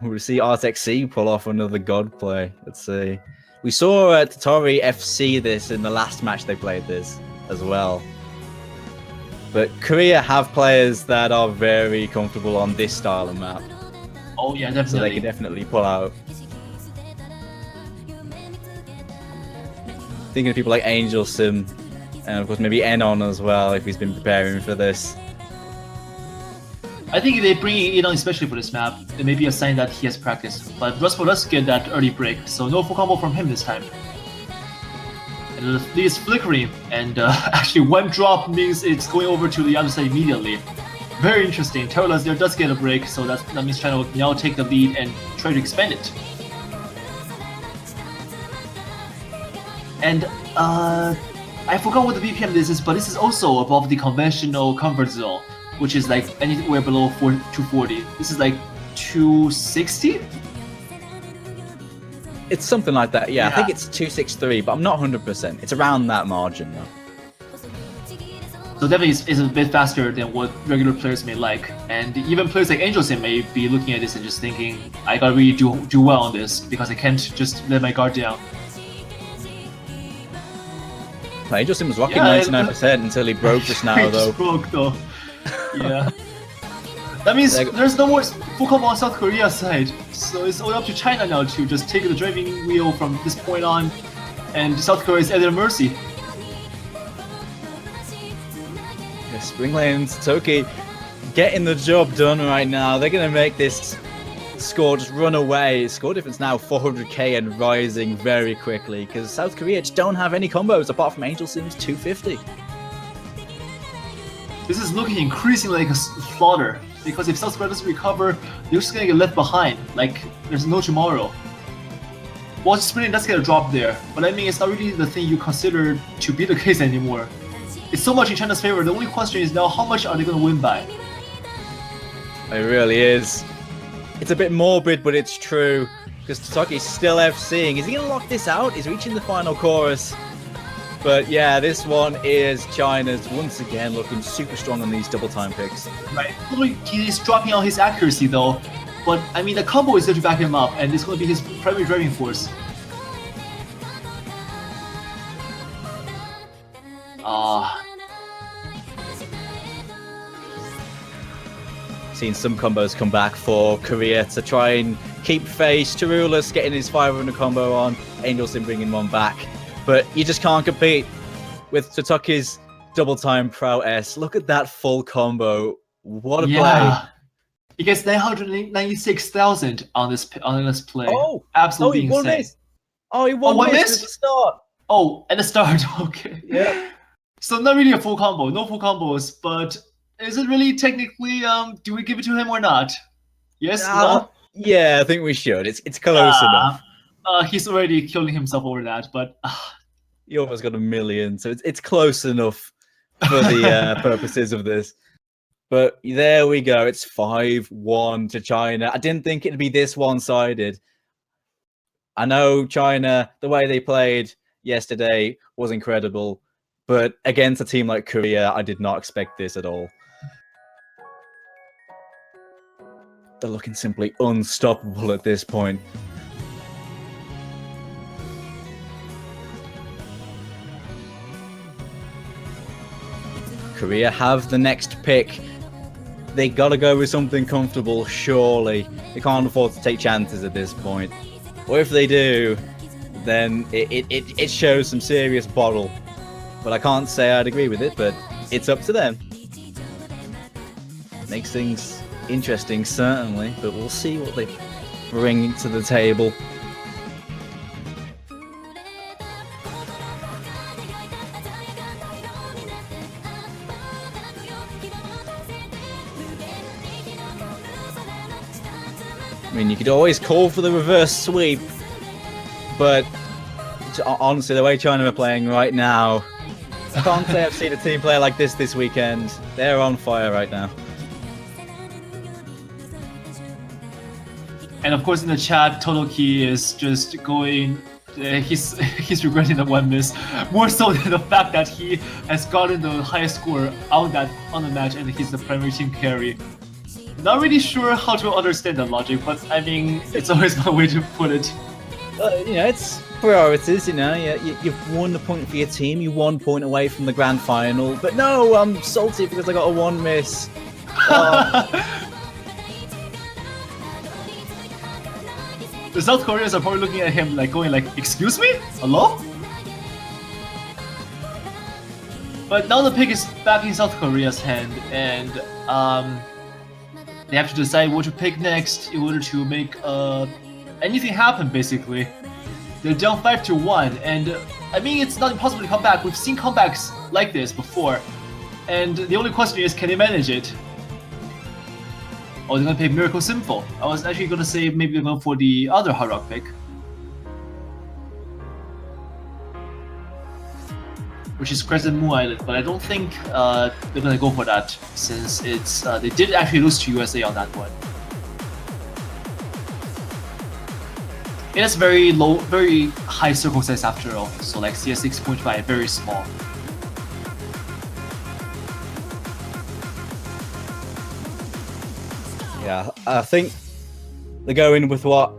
We'll see RXC pull off another god play. Let's see. We saw Totori FC this in the last match they played this as well. But Korea have players that are very comfortable on this style of map. Oh yeah, definitely. So they can definitely pull out. Thinking of people like Angel Sim, and of course maybe Enon as well if he's been preparing for this. I think they bring it on especially for this map. It may be a sign that he has practiced. But Rospo does get that early break, so no full combo from him this time. And the lead is flickering, and actually one drop means it's going over to the other side immediately. Very interesting. Terrorless there does get a break, so that means China will now take the lead and try to expand it. And I forgot what the BPM this is, but this is also above the conventional comfort zone, which is like anywhere below 240. This is like 260? It's something like that, yeah. I think it's 263, but I'm not 100%. It's around that margin, though. So definitely is a bit faster than what regular players may like. And even players like Angelson may be looking at this and just thinking, I gotta really do well on this, because I can't just let my guard down. Angelson was rocking 99% until he broke just now, though. He broke, though. Yeah. That means there's no more full combo on South Korea's side, so it's all up to China now to just take the driving wheel from this point on, and South Korea is at their mercy. Yeah, Spring Lane's Toki getting the job done right now. They're going to make this score just run away. Score difference now 400k and rising very quickly, because South Korea just don't have any combos apart from Angel Sim's 250. This is looking increasingly like a slaughter, because if South Korea doesn't recover, they're just gonna get left behind, like there's no tomorrow. Well, Spring does get a drop there, but I mean, it's not really the thing you consider to be the case anymore. It's so much in China's favor, the only question is now, how much are they gonna win by? It really is. It's a bit morbid, but it's true, because Totoki's still FCing. Is he gonna lock this out? He's reaching the final chorus. But yeah, this one is China's once again looking super strong on these double time picks. Right, he's dropping out his accuracy though, but I mean the combo is there to back him up, and it's going to be his primary driving force. Seen some combos come back for Korea to try and keep face. Tarulus getting his 500 combo on, Angelson bringing one back. But you just can't compete with Totoki's double time prowess. Look at that full combo. What a play. He gets 996,000 on this play. Oh, absolutely he won insane. this. Oh, he won this at the start. Oh, at the start. Okay. Yeah. So not really a full combo. No full combos, but is it really technically, do we give it to him or not? Yes? No? Yeah, I think we should. It's close enough. He's already killing himself over that, but He almost got 1 million, so it's close enough for the purposes of this. But there we go. It's 5-1 to China. I didn't think it'd be this one-sided. I know China, the way they played yesterday was incredible, but against a team like Korea, I did not expect this at all. They're looking simply unstoppable at this point. Korea have the next pick. They gotta go with something comfortable, surely. They can't afford to take chances at this point. Or if they do, then it shows some serious bottle. But I can't say I'd agree with it, but it's up to them. Makes things interesting, certainly, but we'll see what they bring to the table. I mean, you could always call for the reverse sweep, but honestly, the way China are playing right now, I can't say I've seen a team play like this weekend. They're on fire right now. And of course, in the chat, Totoki is just going. He's regretting the one miss more so than the fact that he has gotten the highest score on the match, and he's the primary team carry. Not really sure how to understand the logic, but I mean, it's always one way to put it. You know, it's priorities. You know, you've won the point for your team. You're 1 point away from the grand final. But no, I'm salty because I got a one miss. The South Koreans are probably looking at him like going like, "Excuse me, hello?" But now the pick is back in South Korea's hand, and they have to decide what to pick next in order to make anything happen. Basically, they're down 5-1, and I mean it's not impossible to come back. We've seen comebacks like this before, and the only question is, can they manage it? Oh, they're gonna pick Miracle Simple. I was actually gonna say maybe they're going for the other Hard Rock pick, which is Crescent Moon Island, but I don't think they're gonna go for that since it's they did actually lose to USA on that one. It has very low, very high circle size after all, so like CS 6.5, very small. Yeah, I think they're going with what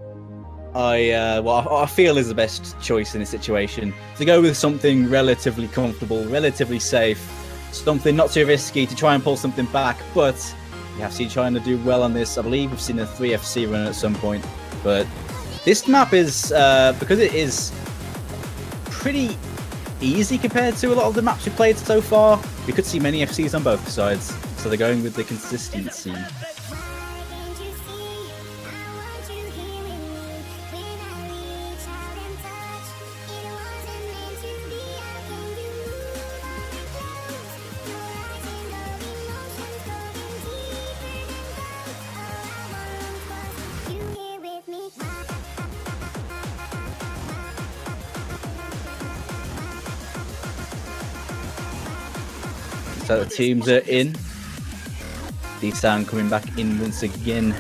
I feel is the best choice in this situation. To go with something relatively comfortable, relatively safe, something not too risky to try and pull something back, but you have seen China do well on this. I believe we've seen a 3FC run at some point, but this map is, because it is pretty easy compared to a lot of the maps we've played so far, we could see many FCs on both sides, so they're going with the consistency. So the teams are in. D-Sound coming back in once again.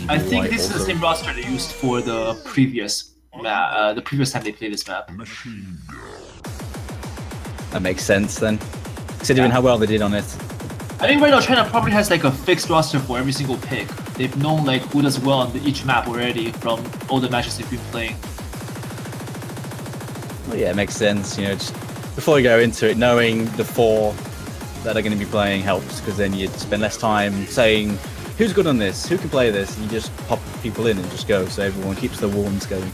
I think this is the same roster they used for the previous map, the previous time they played this map. That makes sense then, considering how well they did on it. I think right now China probably has like a fixed roster for every single pick. They've known like who does well on each map already from all the matches they've been playing. Well, yeah, it makes sense. You know, just before you go into it, knowing the four that are going to be playing helps, because then you spend less time saying who's good on this, who can play this, and you just pop people in and just go, so everyone keeps their warms going.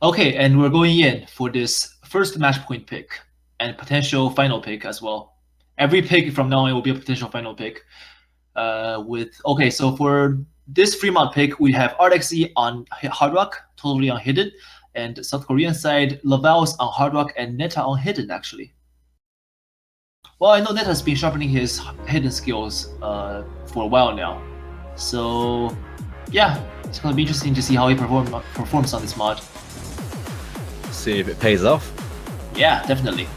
Okay, and we're going in for this first match point pick and potential final pick as well. Every pick from now on will be a potential final pick. Okay, so for this Fremont pick, we have RXE on Hard Rock, totally unhidden, and South Korean side, Laval's on Hard Rock and Neta on Hidden, actually. Well, I know Neta's been sharpening his hidden skills for a while now. So, yeah, it's going to be interesting to see how he performs on this mod. See if it pays off. Yeah, definitely.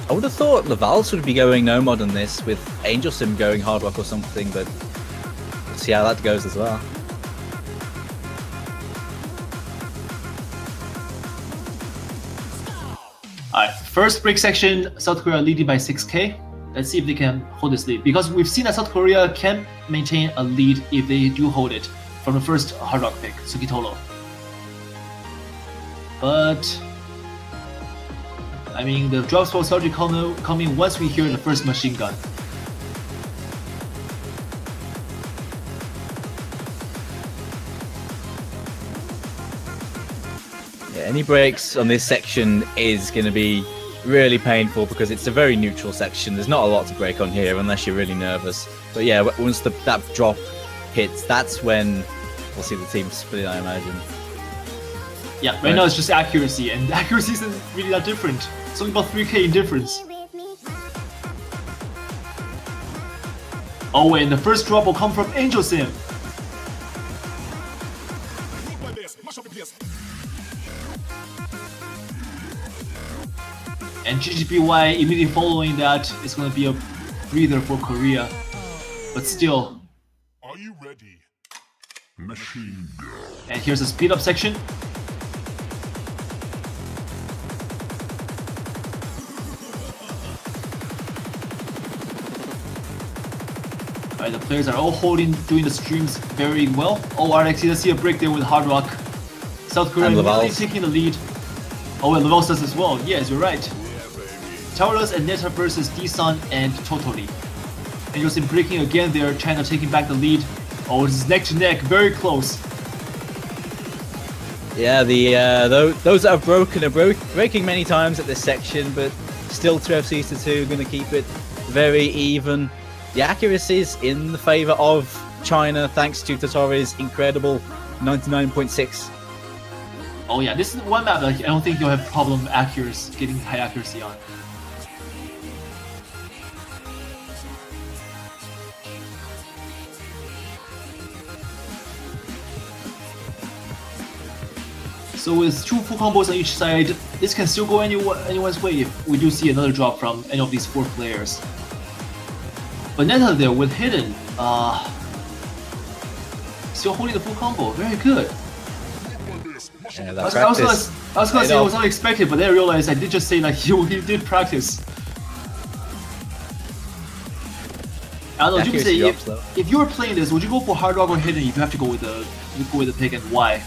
I would have thought Laval's would be going no mod on this, with Angel Sim going Hard Rock or something, but we'll see how that goes as well. Alright, first break section, South Korea leading by 6k. Let's see if they can hold this lead, because we've seen that South Korea can maintain a lead if they do hold it from the first Hard Rock pick, Tsukitolo. But I mean, the drops will start to come in once we hear the first machine gun. Yeah, any breaks on this section is going to be really painful because it's a very neutral section. There's not a lot to break on here unless you're really nervous. But yeah, once that drop hits, that's when we'll see the team split, I imagine. Yeah, right now it's just accuracy, and accuracy isn't really that different. It's only about 3k in difference. Oh, and the first drop will come from Angel Sim. And GGPY immediately following that is going to be a breather for Korea. But still. Are you ready? Machine gun. And here's a speed up section. Alright, the players are all doing the streams very well. Oh, RXC, let's see a break there with Hard Rock. South Korea really taking the lead. Oh, and Laval does as well. Yes, you're right. Towerless and Neta versus D-Sun and Totally. And you're seeing breaking again there, China taking back the lead. Oh, this is neck to neck, very close. Yeah, those that have broken are breaking many times at this section, but still 2 FCs to 2, going to keep it very even. The accuracy is in the favor of China thanks to Totori's incredible 99.6. Oh yeah, this is one map that I don't think you'll have problem getting high accuracy on. So with 2 full combos on each side, this can still go anyone's way if we do see another drop from any of these 4 players. But Neta there with Hidden, still holding the full combo, very good. Yeah, I was gonna say it was unexpected, but then I realized I did just say like he did practice. I don't know, you can say if you were playing this, would you go for Hard Rock or Hidden if you have to go with the pick, and why?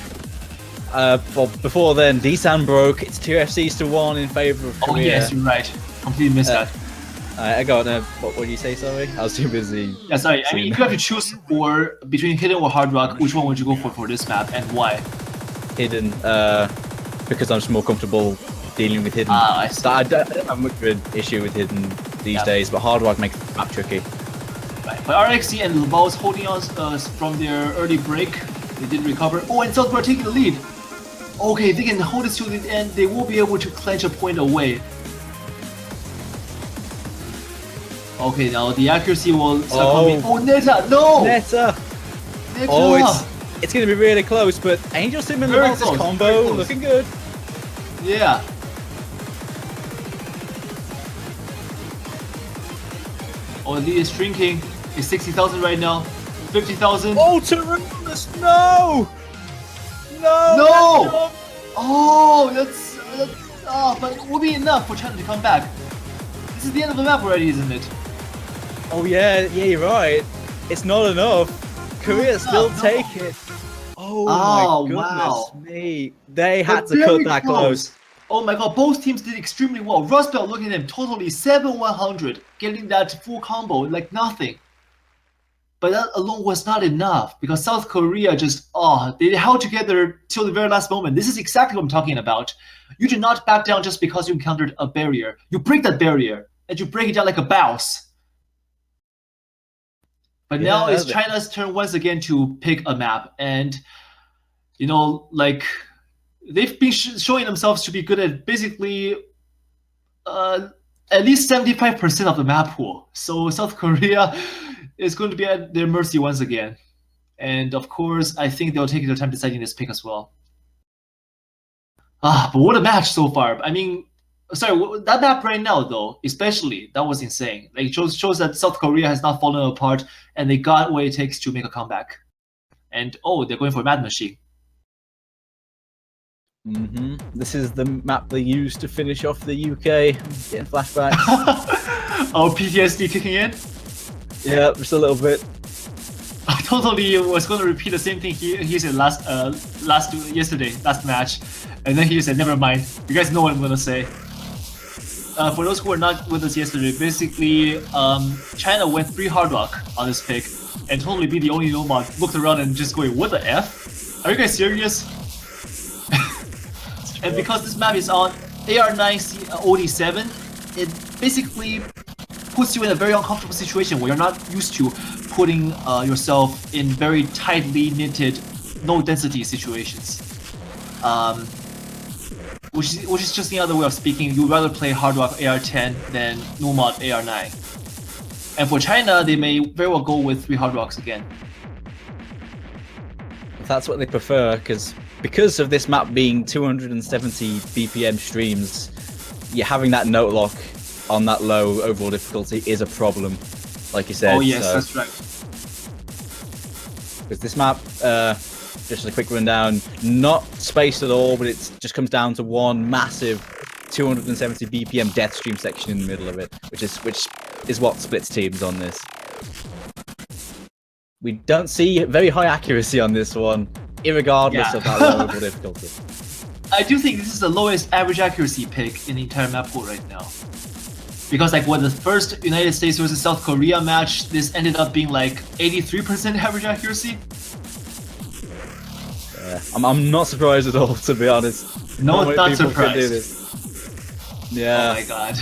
Well, before then, D-San broke. It's 2 FCs to 1 in favor of Korea. Oh yes, you're right. Completely missed that. I got what did you say? Sorry, I was too busy. Yeah, sorry. I mean, if you have to choose between Hidden or Hard Rock, which one would you go for this map, and why? Hidden, because I'm just more comfortable dealing with Hidden. I see. I don't have much of an issue with Hidden these days, but Hard Rock makes the map tricky. Right. But RXC and Laval is holding us from their early break. They did recover. Oh, and South Korea taking the lead. Okay, if they can hold this to the end, they will be able to clench a point away. Okay, now the accuracy will start coming. Oh, Neta, no! Neta! Oh, it's going to be really close, but Angel Sim and Laval's combo looking good. Yeah. Oh, the lead is shrinking. It's 60,000 right now. 50,000. Oh, Tarunus, no! No! Oh, that's but it will be enough for China to come back. This is the end of the map already, isn't it? Oh yeah, you're right. It's not enough. Korea still take it. Oh my goodness me. They had to cut that close. Oh my god, both teams did extremely well. Rustbelt, look at them, totally 7-100, getting that full combo like nothing. But that alone was not enough because South Korea just, they held together till the very last moment. This is exactly what I'm talking about. You do not back down just because you encountered a barrier. You break that barrier and you break it down like a bounce. But now it's China's turn once again to pick a map. And, you know, like, they've been showing themselves to be good at basically at least 75% of the map pool. So South Korea is going to be at their mercy once again. And of course, I think they'll take their time deciding this pick as well. But what a match so far. I mean, sorry, that map right now, though, especially, that was insane. Like, it shows that South Korea has not fallen apart, and they got what it takes to make a comeback. And, oh, they're going for Mad Machine. This is the map they used to finish off the UK. Getting flashbacks. Oh, PTSD kicking in? Yeah, just a little bit. I totally was going to repeat the same thing he said last match, and then he said, "Never mind. You guys know what I'm going to say." For those who were not with us yesterday, basically, China went 3 hard rock on this pick, and totally be the only nomad. Looked around and just going, "What the f? Are you guys serious?" And because this map is on AR9 OD7, it basically puts you in a very uncomfortable situation where you're not used to putting yourself in very tightly knitted, low density situations. Which is just the other way of speaking. You'd rather play Hard Rock AR10 than Nomad AR9. And for China, they may very well go with 3 Hard Rocks again. If that's what they prefer, because of this map being 270 BPM streams, having that note lock on that low overall difficulty is a problem, like you said. Oh yes, that's right. Because this map, just a quick rundown, not spaced at all, but it just comes down to one massive 270 BPM death stream section in the middle of it, which is what splits teams on this. We don't see very high accuracy on this one, irregardless of that low overall difficulty. I do think this is the lowest average accuracy pick in the entire map pool right now. Because like when the first United States versus South Korea match, this ended up being like 83% average accuracy. Yeah, I'm not surprised at all, to be honest. No, not people can do surprised. this. Yeah. Oh my god.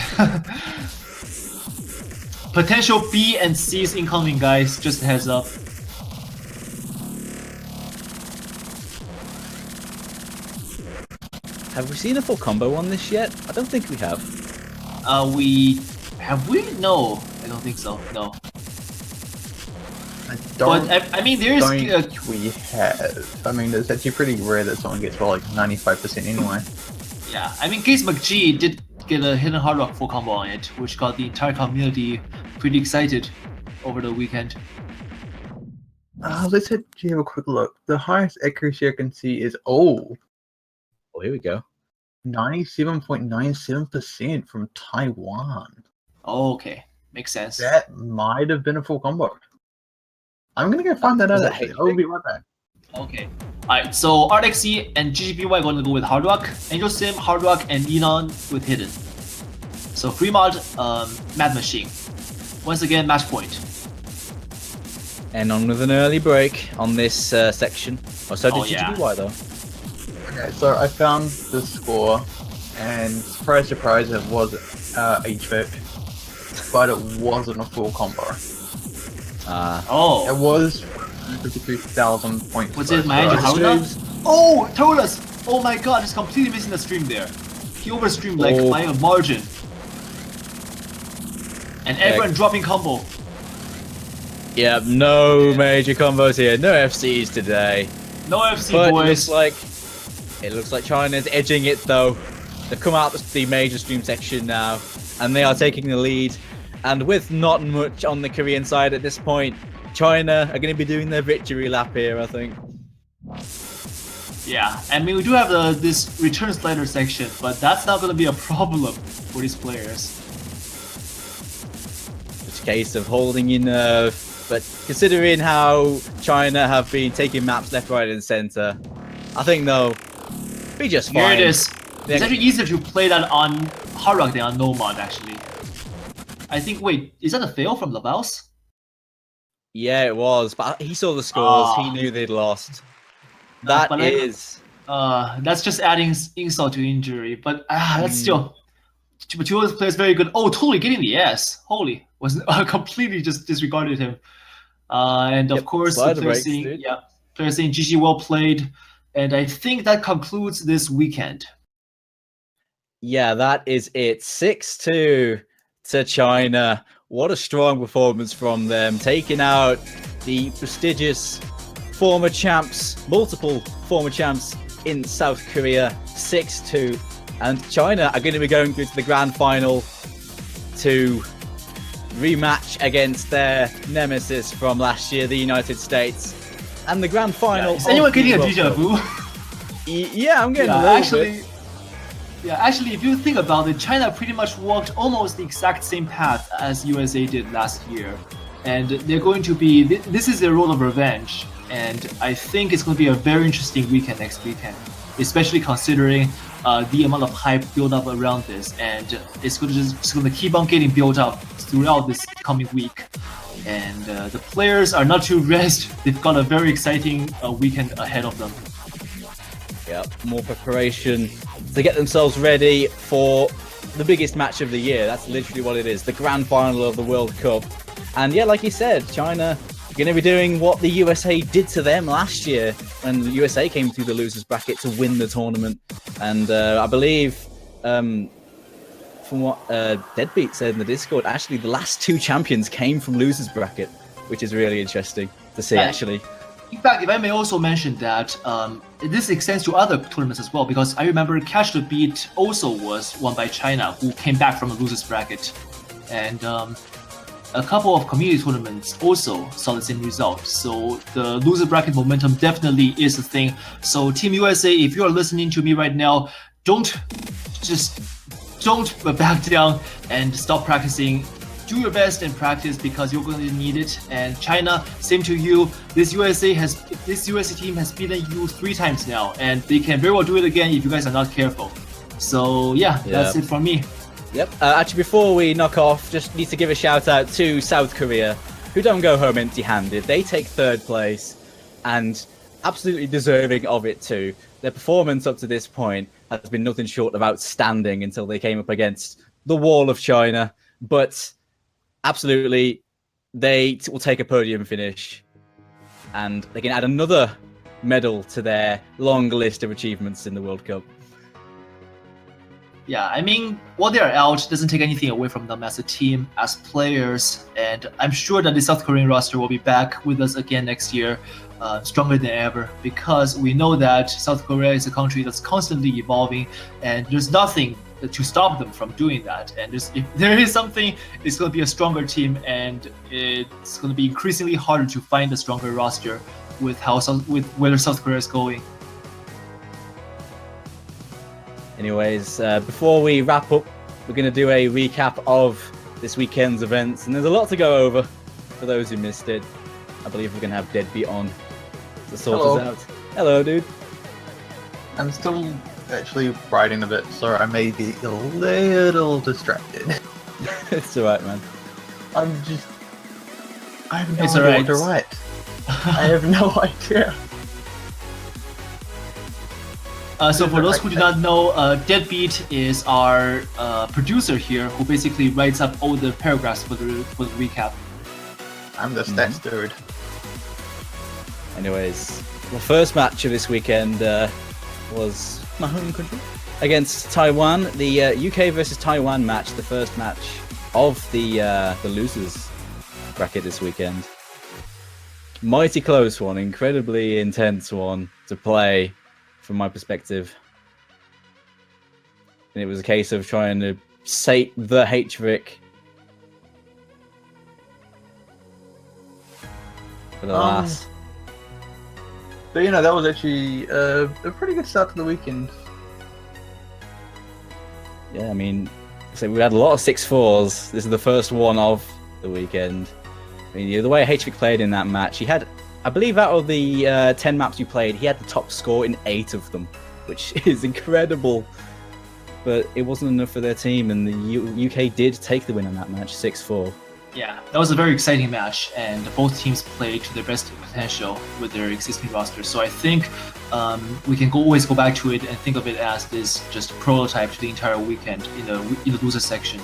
Potential B and C's incoming, guys. Just a heads up. Have we seen a full combo on this yet? I don't think we have. Have we? No, I don't think so. No. I mean, there's we have. I mean, it's actually pretty rare that someone gets like 95% anyway. Yeah, I mean, Case McGee did get a hidden hard rock full combo on it, which got the entire community pretty excited over the weekend. Let's have a quick look. The highest accuracy I can see is Here we go. 97.97% from Taiwan. Oh, okay, makes sense. That might have been a full combo. I'm gonna go find that out. I'll be right back. Okay. Alright, so RXE and GGBY are going to go with Hard Rock, Angel Sim, Hard Rock, and Enon with Hidden. So free mod, Mad Machine. Once again, match point. And on with an early break on this section. Oh, so did GGBY though. Okay, so I found the score, and surprise, surprise, it was HVIP, but it wasn't a full combo. It was 53,000 points. Was it my Haruna? Oh, Tolas! Oh my god, just completely missing the stream there. He overstreamed like by a margin. And everyone dropping combo. Yeah, no major combos here. No FCs today. No FC, but boys. It looks like China's edging it though. They've come out the major stream section now, and they are taking the lead. And with not much on the Korean side at this point, China are going to be doing their victory lap here, I think. Yeah, I mean, we do have this return slider section, but that's not going to be a problem for these players. It's a case of holding your nerve, but considering how China have been taking maps left, right, and center, I think they'll be just fine. Here it is. It's actually easier to play that on Hard Rock than on Nomad, actually. I think, wait, is that a fail from Labaus? Yeah, it was, but he saw the scores. He knew they'd lost. That's just adding insult to injury, but that's still. But two of those players very good. Oh, totally getting the S. Holy, was completely just disregarded him. And of course, the player saying, GG well played. And I think that concludes this weekend. Yeah, that is it. 6-2 to China. What a strong performance from them, taking out the prestigious former champs, multiple former champs in South Korea, 6-2. And China are going to be going through to the grand final to rematch against their nemesis from last year, the United States. And the grand final. Is anyone getting a deja vu? Yeah, I'm getting a little bit. Yeah, actually, if you think about it, China pretty much walked almost the exact same path as USA did last year. And they're going to be, this is their role of revenge. And I think it's going to be a very interesting weekend next weekend, especially considering the amount of hype built up around this. And it's going to keep on getting built up throughout this coming week. And the players are not to rest. They've got a very exciting weekend ahead of them. Yep, more preparation to get themselves ready for the biggest match of the year. That's literally what it is, the grand final of the World Cup. And yeah, like you said, China are going to be doing what the USA did to them last year when the USA came through the losers bracket to win the tournament. And I believe, from what Deadbeat said in the Discord, actually the last two champions came from losers bracket, which is really interesting to see, actually. In fact, if I may also mention that this extends to other tournaments as well, because I remember Catch the Beat also was won by China, who came back from the losers bracket. And a couple of community tournaments also saw the same result. So the loser bracket momentum definitely is a thing. So Team USA, if you are listening to me right now, don't back down and stop practicing. Do your best and practice because you're going to need it. And China, same to you. This USA team has beaten you 3 times now, and they can very well do it again if you guys are not careful. So yeah, that's it from me. Yep. Actually, before we knock off, just need to give a shout out to South Korea, who don't go home empty-handed. They take 3rd place, and absolutely deserving of it too. Their performance up to this point has been nothing short of outstanding until they came up against the wall of China. But absolutely, they will take a podium finish, and they can add another medal to their long list of achievements in the World Cup. Yeah, I mean, while they are out, doesn't take anything away from them as a team, as players, and I'm sure that the South Korean roster will be back with us again next year, stronger than ever, because we know that South Korea is a country that's constantly evolving, and there's nothing to stop them from doing that. And if there is something, it's going to be a stronger team, and it's going to be increasingly harder to find a stronger roster with where South Korea is going. Anyways, before we wrap up, we're going to do a recap of this weekend's events, and there's a lot to go over for those who missed it. I believe we're going to have Deadbeat on to sort us out. Hello, dude. I'm still actually writing a bit, so I may be a little distracted. It's alright, man. I have no It's idea alright. what to write. I have no idea. So for those who do not know, Deadbeat is our producer here, who basically writes up all the paragraphs for the recap. I'm the stats dude. Anyways, the first match of this weekend was my home country against Taiwan. The UK versus Taiwan match, the first match of the losers bracket this weekend. Mighty close one, incredibly intense one to play from my perspective. And it was a case of trying to sate the H-Vic. But alas. But you know, that was actually a pretty good start to the weekend. Yeah, I mean, so we had a lot of 6-4s. This is the first one of the weekend. I mean, the way H-Vic played in that match, he had, I believe out of the 10 maps we played, he had the top score in 8 of them, which is incredible. But it wasn't enough for their team, and the UK did take the win on that match, 6-4. Yeah, that was a very exciting match, and both teams played to their best potential with their existing roster. So I think we can always go back to it and think of it as this just prototype to the entire weekend in the loser section.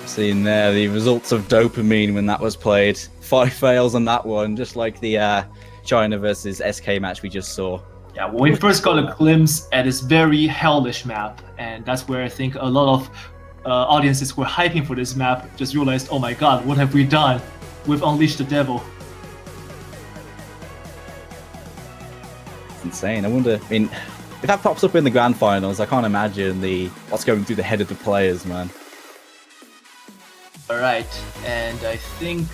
Seeing there the results of dopamine when that was played. 5 fails on that one, just like the China versus SK match we just saw. Yeah, when we first got a glimpse at this very hellish map, and that's where I think a lot of audiences who were hyping for this map just realized, oh my god, what have we done? We've unleashed the devil. It's insane. I wonder, I mean, if that pops up in the grand finals, I can't imagine what's going through the head of the players, man. All right, and I think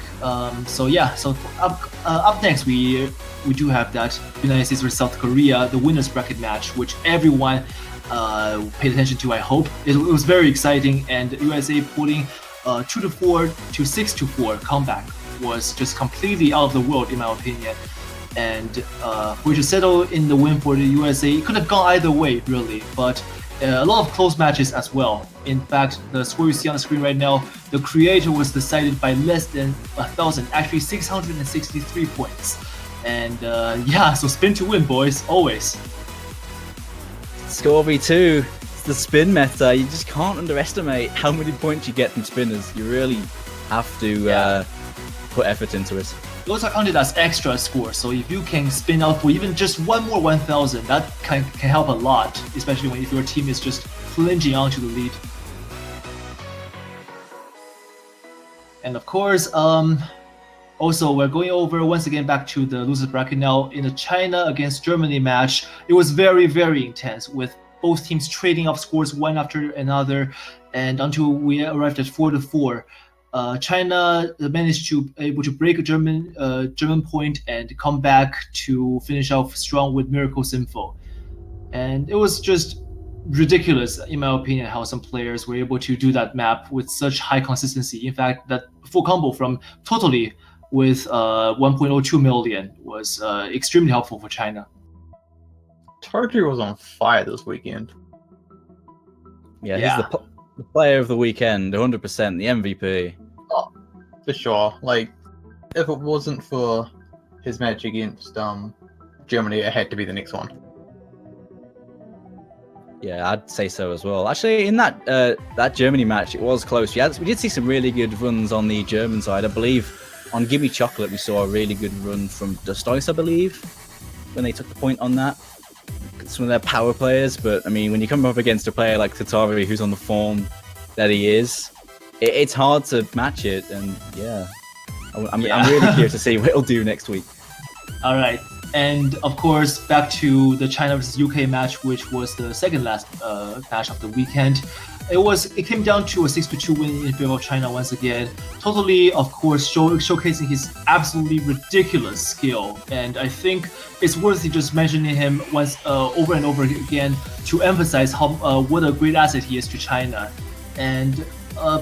so. Up next we do have that United States versus South Korea, the winners bracket match, which everyone paid attention to. I hope it was very exciting, and USA putting 2-4 to 6-4 comeback was just completely out of the world in my opinion. And we should settle in the win for the USA. It could have gone either way, really, but a lot of close matches as well. In fact, the score you see on the screen right now, the creator was decided by less than 1,000, actually 663 points. And yeah, so spin to win, boys, always. Score V2, it's the spin meta. You just can't underestimate how many points you get from spinners. You really have to put effort into it. Those are counted as extra scores, so if you can spin out for even just one more 1,000, that can help a lot, especially if your team is just clinging onto the lead. And of course, also we're going over once again back to the losers bracket now. In the China against Germany match, it was very, very intense with both teams trading up scores one after another, and until we arrived at 4-4. China managed to able to break a German point and come back to finish off strong with Miracle Sympho. And it was just ridiculous, in my opinion, how some players were able to do that map with such high consistency. In fact, that full combo from Totally with 1.02 million was extremely helpful for China. Totally was on fire this weekend. Yeah, he's the player of the weekend, 100%, the MVP. Oh, for sure. Like, if it wasn't for his match against Germany, it had to be the next one. Yeah, I'd say so as well. Actually, in that Germany match, it was close. We did see some really good runs on the German side. I believe on Gimme Chocolate, we saw a really good run from Dustois, I believe, when they took the point on that. Some of their power players, but I mean, when you come up against a player like Tatari, who's on the form that he is, it's hard to match it. And yeah, I'm really curious to see what he'll do next week. All right, and of course, back to the China versus UK match, which was the second last match of the weekend. It came down to a 6-2 win in favor of China once again. Totally, of course, showcasing his absolutely ridiculous skill, and I think it's worth just mentioning him once over and over again to emphasize how what a great asset he is to China. And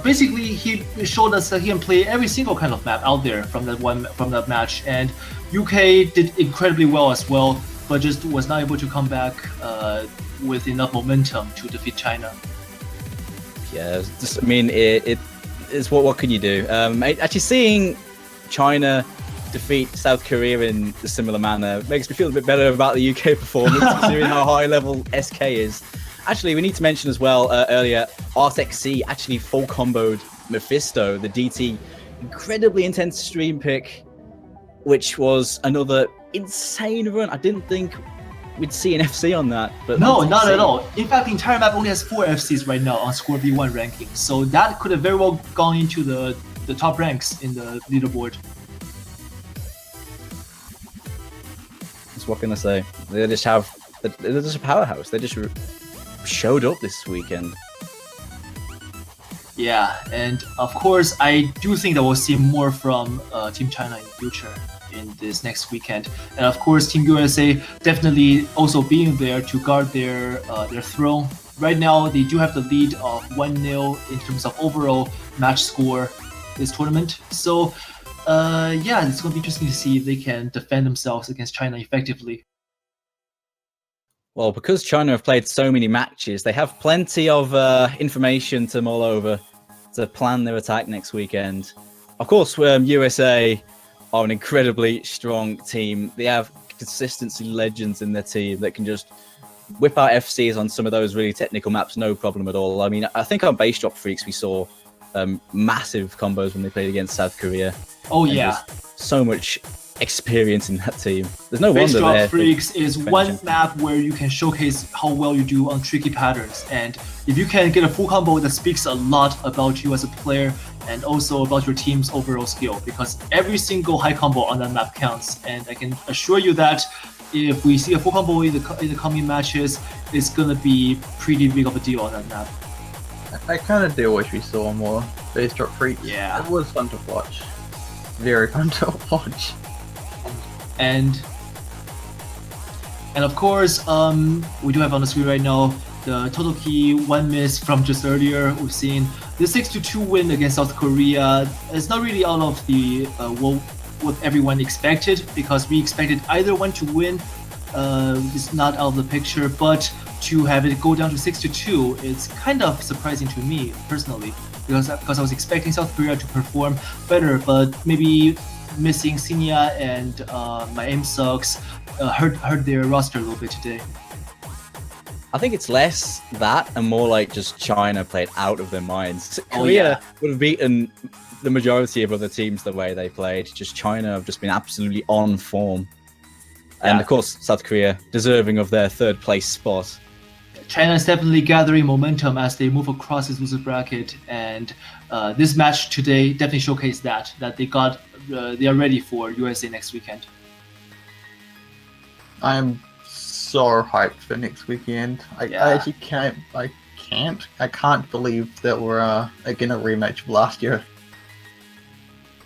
basically, he showed us that he can play every single kind of map out there from that match. And UK did incredibly well as well, but just was not able to come back with enough momentum to defeat China. Yeah, just, I mean, it's what can you do? Actually, seeing China defeat South Korea in a similar manner makes me feel a bit better about the UK performance, considering how high level SK is. Actually, we need to mention as well earlier, RTXC actually full comboed Mephisto, the DT incredibly intense stream pick, which was another insane run. I didn't think we'd see an FC on that, but no, not at all. In fact, the entire map only has 4 FCs right now on Score V1 ranking, so that could have very well gone into the top ranks in the leaderboard. So what can I say? They're just a powerhouse. They just showed up this weekend. Yeah, and of course, I do think that we'll see more from Team China in the future in this next weekend. And of course, Team USA definitely also being there to guard their throne. Right now, they do have the lead of 1-0 in terms of overall match score this tournament. So yeah, it's going to be interesting to see if they can defend themselves against China effectively. Well, because China have played so many matches, they have plenty of information to mull over to plan their attack next weekend. Of course, USA are an incredibly strong team. They have consistency legends in their team that can just whip out FCs on some of those really technical maps, no problem at all. I mean, I think on Base Drop Freaks, we saw massive combos when they played against South Korea. Oh, and yeah. so much experience in that team. There's no Face wonder Drop they're Freaks is defending one champions. map where you can showcase how well you do on tricky patterns, and if you can get a full combo, that speaks a lot about you as a player and also about your team's overall skill, because every single high combo on that map counts, and I can assure you that if we see a full combo in the coming matches, it's gonna be pretty big of a deal on that map. I kind of do wish we saw more Face Drop Freaks. Yeah. It was fun to watch. Very fun to watch. And of course, we do have on the screen right now the total key 1 miss from just earlier. We've seen the 6-2 win against South Korea. It's not really out of the what everyone expected, because we expected either one to win. It's not out of the picture, but to have it go down to 6-2, it's kind of surprising to me personally, because I was expecting South Korea to perform better, but maybe missing Sinia and my aim sucks hurt their roster a little bit today. I think it's less that and more like just China played out of their minds. Oh, Korea yeah. would have beaten the majority of other teams the way they played. Just China have just been absolutely on form. And Yeah. of course, South Korea deserving of their third place spot. China is definitely gathering momentum as they move across this loser bracket, and this match today definitely showcased that they are ready for USA next weekend. I am so hyped for next weekend. I actually can't believe that we're again a rematch of last year.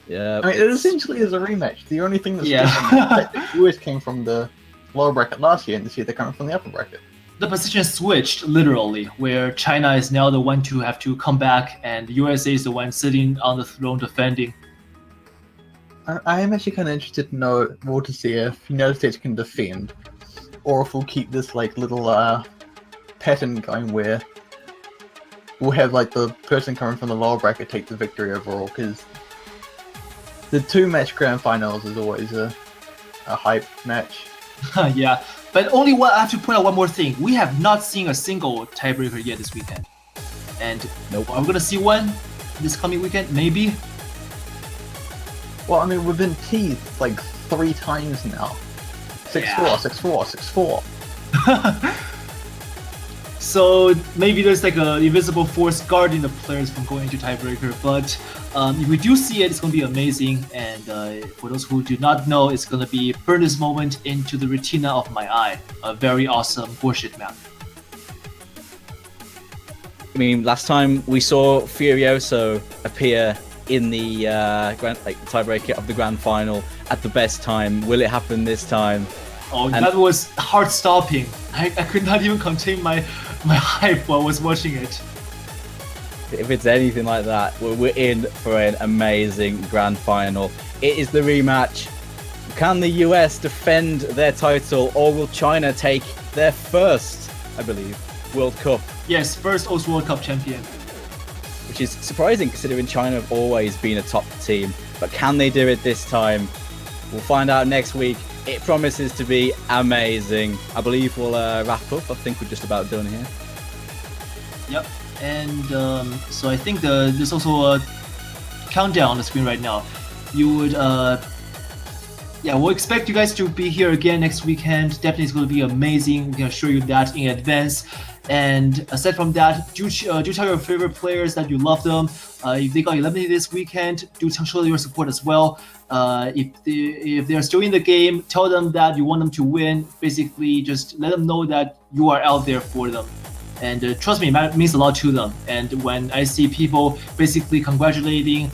Yeah, I mean, it essentially is a rematch. The only thing that's Yeah. different is that the US came from the lower bracket last year, and this year they're coming from the upper bracket. The position switched literally, where China is now the one to have to come back, and USA is the one sitting on the throne defending. I am actually kind of interested to see if United States can defend, or if we'll keep this like little pattern going where we'll have like the person coming from the lower bracket take the victory overall, because the 2-match grand finals is always a hype match. Yeah, but I have to point out one more thing. We have not seen a single tiebreaker yet this weekend, and Nope. are we gonna see one this coming weekend? Maybe. Well, I mean, we've been teased like 3 times now. 6-4, 6-4, 6-4. So maybe there's like an invisible force guarding the players from going into tiebreaker, but if we do see it, it's going to be amazing. And for those who do not know, it's going to be burn this moment into the retina of my eye. A very awesome bullshit map. I mean, last time we saw Furioso appear in the tiebreaker of the grand final at the best time. Will it happen this time? Oh, And- that was heart-stopping. I could not even contain my hype while I was watching it. If it's anything like that, we're in for an amazing grand final. It is the rematch. Can the US defend their title, or will China take their first, I believe, World Cup? Yes, first O's World Cup champion. Which is surprising considering China have always been a top team. But can they do it this time? We'll find out next week. It promises to be amazing. I believe we'll wrap up. I think we're just about done here. Yep. And so I think there's also a countdown on the screen right now. You would, we'll expect you guys to be here again next weekend. Definitely, it's going to be amazing. We can assure you that in advance. And aside from that, do tell your favorite players that you love them. If they got eliminated this weekend, do show your support as well. If they're still in the game, tell them that you want them to win. Basically, just let them know that you are out there for them. And trust me, it means a lot to them. And when I see people basically congratulating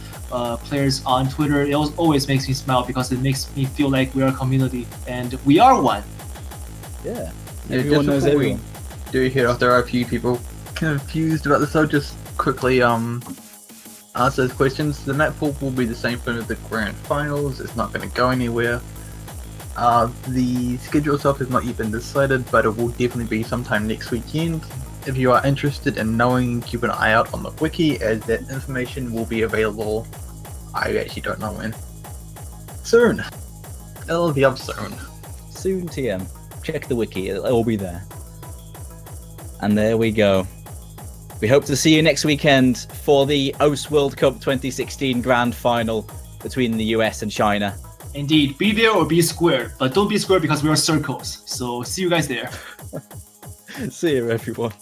players on Twitter, it always makes me smile, because it makes me feel like we're a community and we are one. Yeah. Yeah, Everyone just knows before everyone. we do hear off, there are a few people confused about this. I'll just quickly answer those questions. The map pool will be the same for the grand finals. It's not going to go anywhere. The schedule itself has not yet been decided, but it will definitely be sometime next weekend. If you are interested in knowing, keep an eye out on the wiki, as that information will be available. I actually don't know when. Soon. It'll be up soon. Soon, TM. Check the wiki. It'll all be there. And there we go. We hope to see you next weekend for the OS World Cup 2016 Grand Final between the US and China. Indeed, be there or be square, but don't be square because we are circles. So see you guys there. See you, everyone.